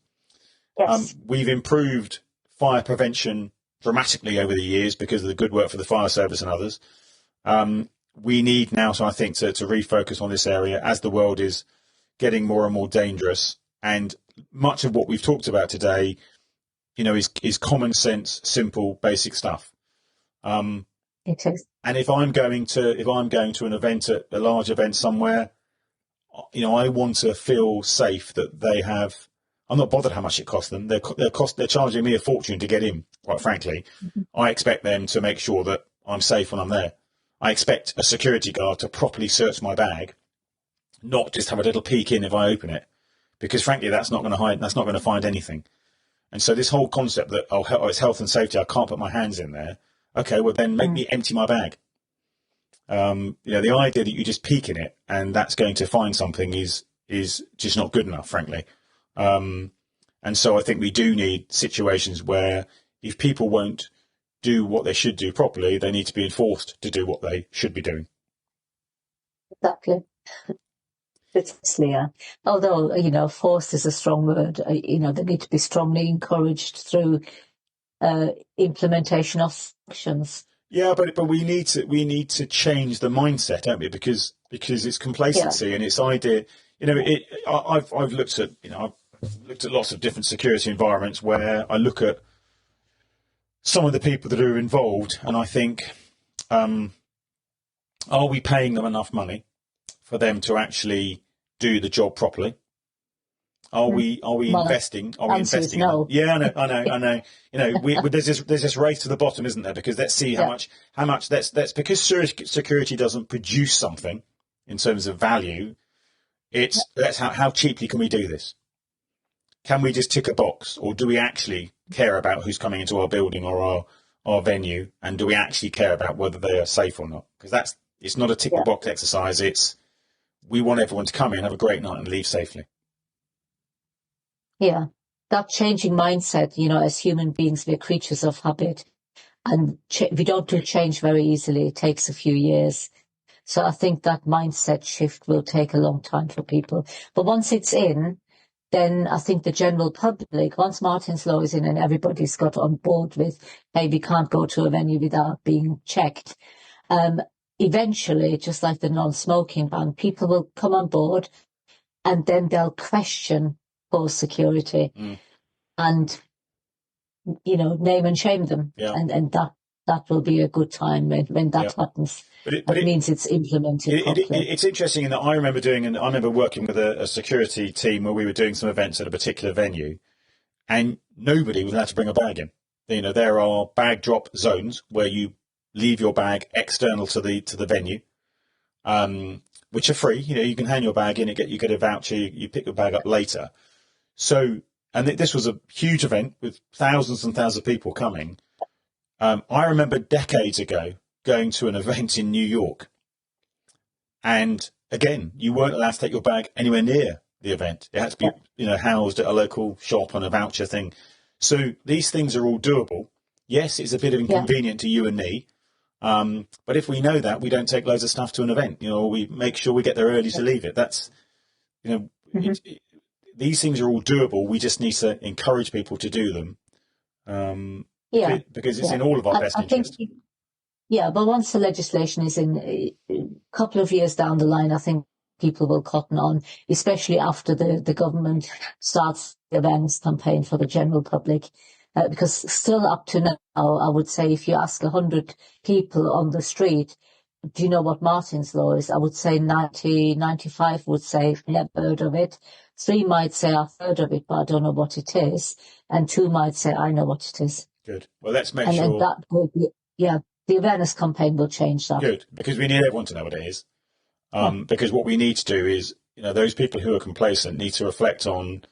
Yes. We've improved fire prevention dramatically over the years because of the good work for the fire service and others. We need now, so I think, to refocus on this area as the world is getting more and more dangerous. And much of what we've talked about today, is common sense, simple, basic stuff. It is. And if I'm going to an event, a large event somewhere, I want to feel safe that they have. I'm not bothered how much it costs them. They're charging me a fortune to get in, quite frankly. Mm-hmm. I expect them to make sure that I'm safe when I'm there. I expect a security guard to properly search my bag, not just have a little peek in if I open it, because frankly, that's not going to hide. That's not going to find anything. And so this whole concept that, it's health and safety, I can't put my hands in there. Okay, well then make me empty my bag. The idea that you just peek in it and that's going to find something is just not good enough, frankly. And so I think we do need situations where if people won't do what they should do properly, they need to be enforced to do what they should be doing. Exactly. Precisely, yeah. Although, forced is a strong word, they need to be strongly encouraged through implementation of actions. Yeah, but we need to change the mindset, don't we? Because it's complacency and it's idea. I've looked at lots of different security environments where I look at some of the people that are involved, and I think, are we paying them enough money for them to actually do the job properly? Are we investing? Are we investing? No. Yeah, I know. There's this race to the bottom, isn't there? Because let's see how much that's because security doesn't produce something in terms of value. It's how cheaply can we do this? Can we just tick a box, or do we actually care about who's coming into our building or our venue, and do we actually care about whether they are safe or not? Because it's not a tick the box exercise. It's we want everyone to come in, have a great night, and leave safely. Yeah, that changing mindset, as human beings, we're creatures of habit, and we don't do change very easily. It takes a few years. So I think that mindset shift will take a long time for people. But once it's in, then I think the general public, once Martyn's Law is in and everybody's got on board with, hey, we can't go to a venue without being checked, eventually, just like the non-smoking ban, people will come on board and then they'll question post security and, name and shame them. Yeah. And that will be a good time when that happens. But it means it's implemented properly. It's interesting in that I remember working with a security team where we were doing some events at a particular venue, and nobody was allowed to bring a bag in. There are bag drop zones where you leave your bag external to the venue, which are free. You can hand your bag in, you get a voucher, you pick your bag up later. So, and this was a huge event with thousands and thousands of people coming. I remember decades ago going to an event in New York, and again, you weren't allowed to take your bag anywhere near the event. It had to be, housed at a local shop on a voucher thing. So these things are all doable. Yes, it's a bit of inconvenient to you and me. But if we know that, we don't take loads of stuff to an event, we make sure we get there early to leave it. That's, these things are all doable. We just need to encourage people to do them. Because it's in all of our best interest. But once the legislation is in, a couple of years down the line, I think people will cotton on, especially after the government starts the awareness campaign for the general public. Because still up to now, I would say if you ask 100 people on the street, do you know what Martyn's Law is? I would say 95 would say, never heard of it. 3 might say, I've heard of it, but I don't know what it is. And 2 might say, I know what it is. Good. Well, let's make sure. And that will be, the awareness campaign will change that. Good, because we need everyone to know what it is. Because what we need to do is, those people who are complacent need to reflect on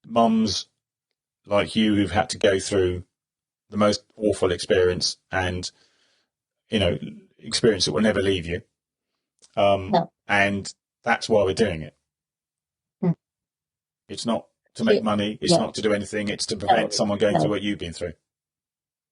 mums like you who've had to go through the most awful experience and, experience that will never leave you. And that's why we're doing it. It's not to make money. It's not to do anything. It's to prevent someone going through what you've been through.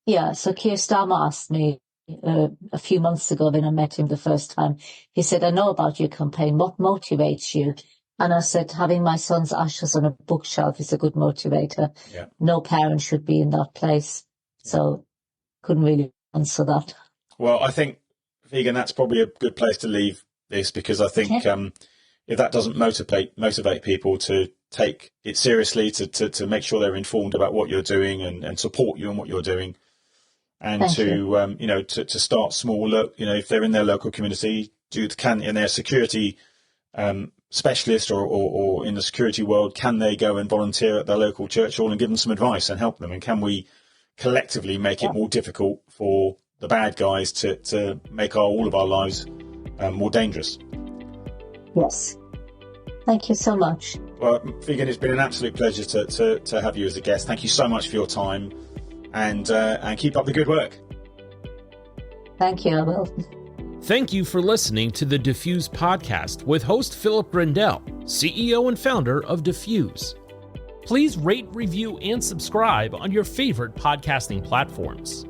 Yeah. So Keir Starmer asked me a few months ago when I met him the first time. He said, I know about your campaign. What motivates you? And I said, having my son's ashes on a bookshelf is a good motivator. Yeah. No parent should be in that place. So couldn't really answer that. Well, I think, Figen, that's probably a good place to leave this, because I think if that doesn't motivate people to take it seriously, to make sure they're informed about what you're doing and support you in what you're doing, and to start small. Look, if they're in their local community, in their security specialist or in the security world, can they go and volunteer at their local church hall and give them some advice and help them? And can we collectively make it more difficult for the bad guys to make all of our lives more dangerous? Yes. Thank you so much. Well, Figen, it's been an absolute pleasure to have you as a guest. Thank you so much for your time, and keep up the good work. Thank you, I will. Thank you for listening to the Diffuse podcast with host Philip Brindell, CEO and founder of Diffuse. Please rate, review, and subscribe on your favorite podcasting platforms.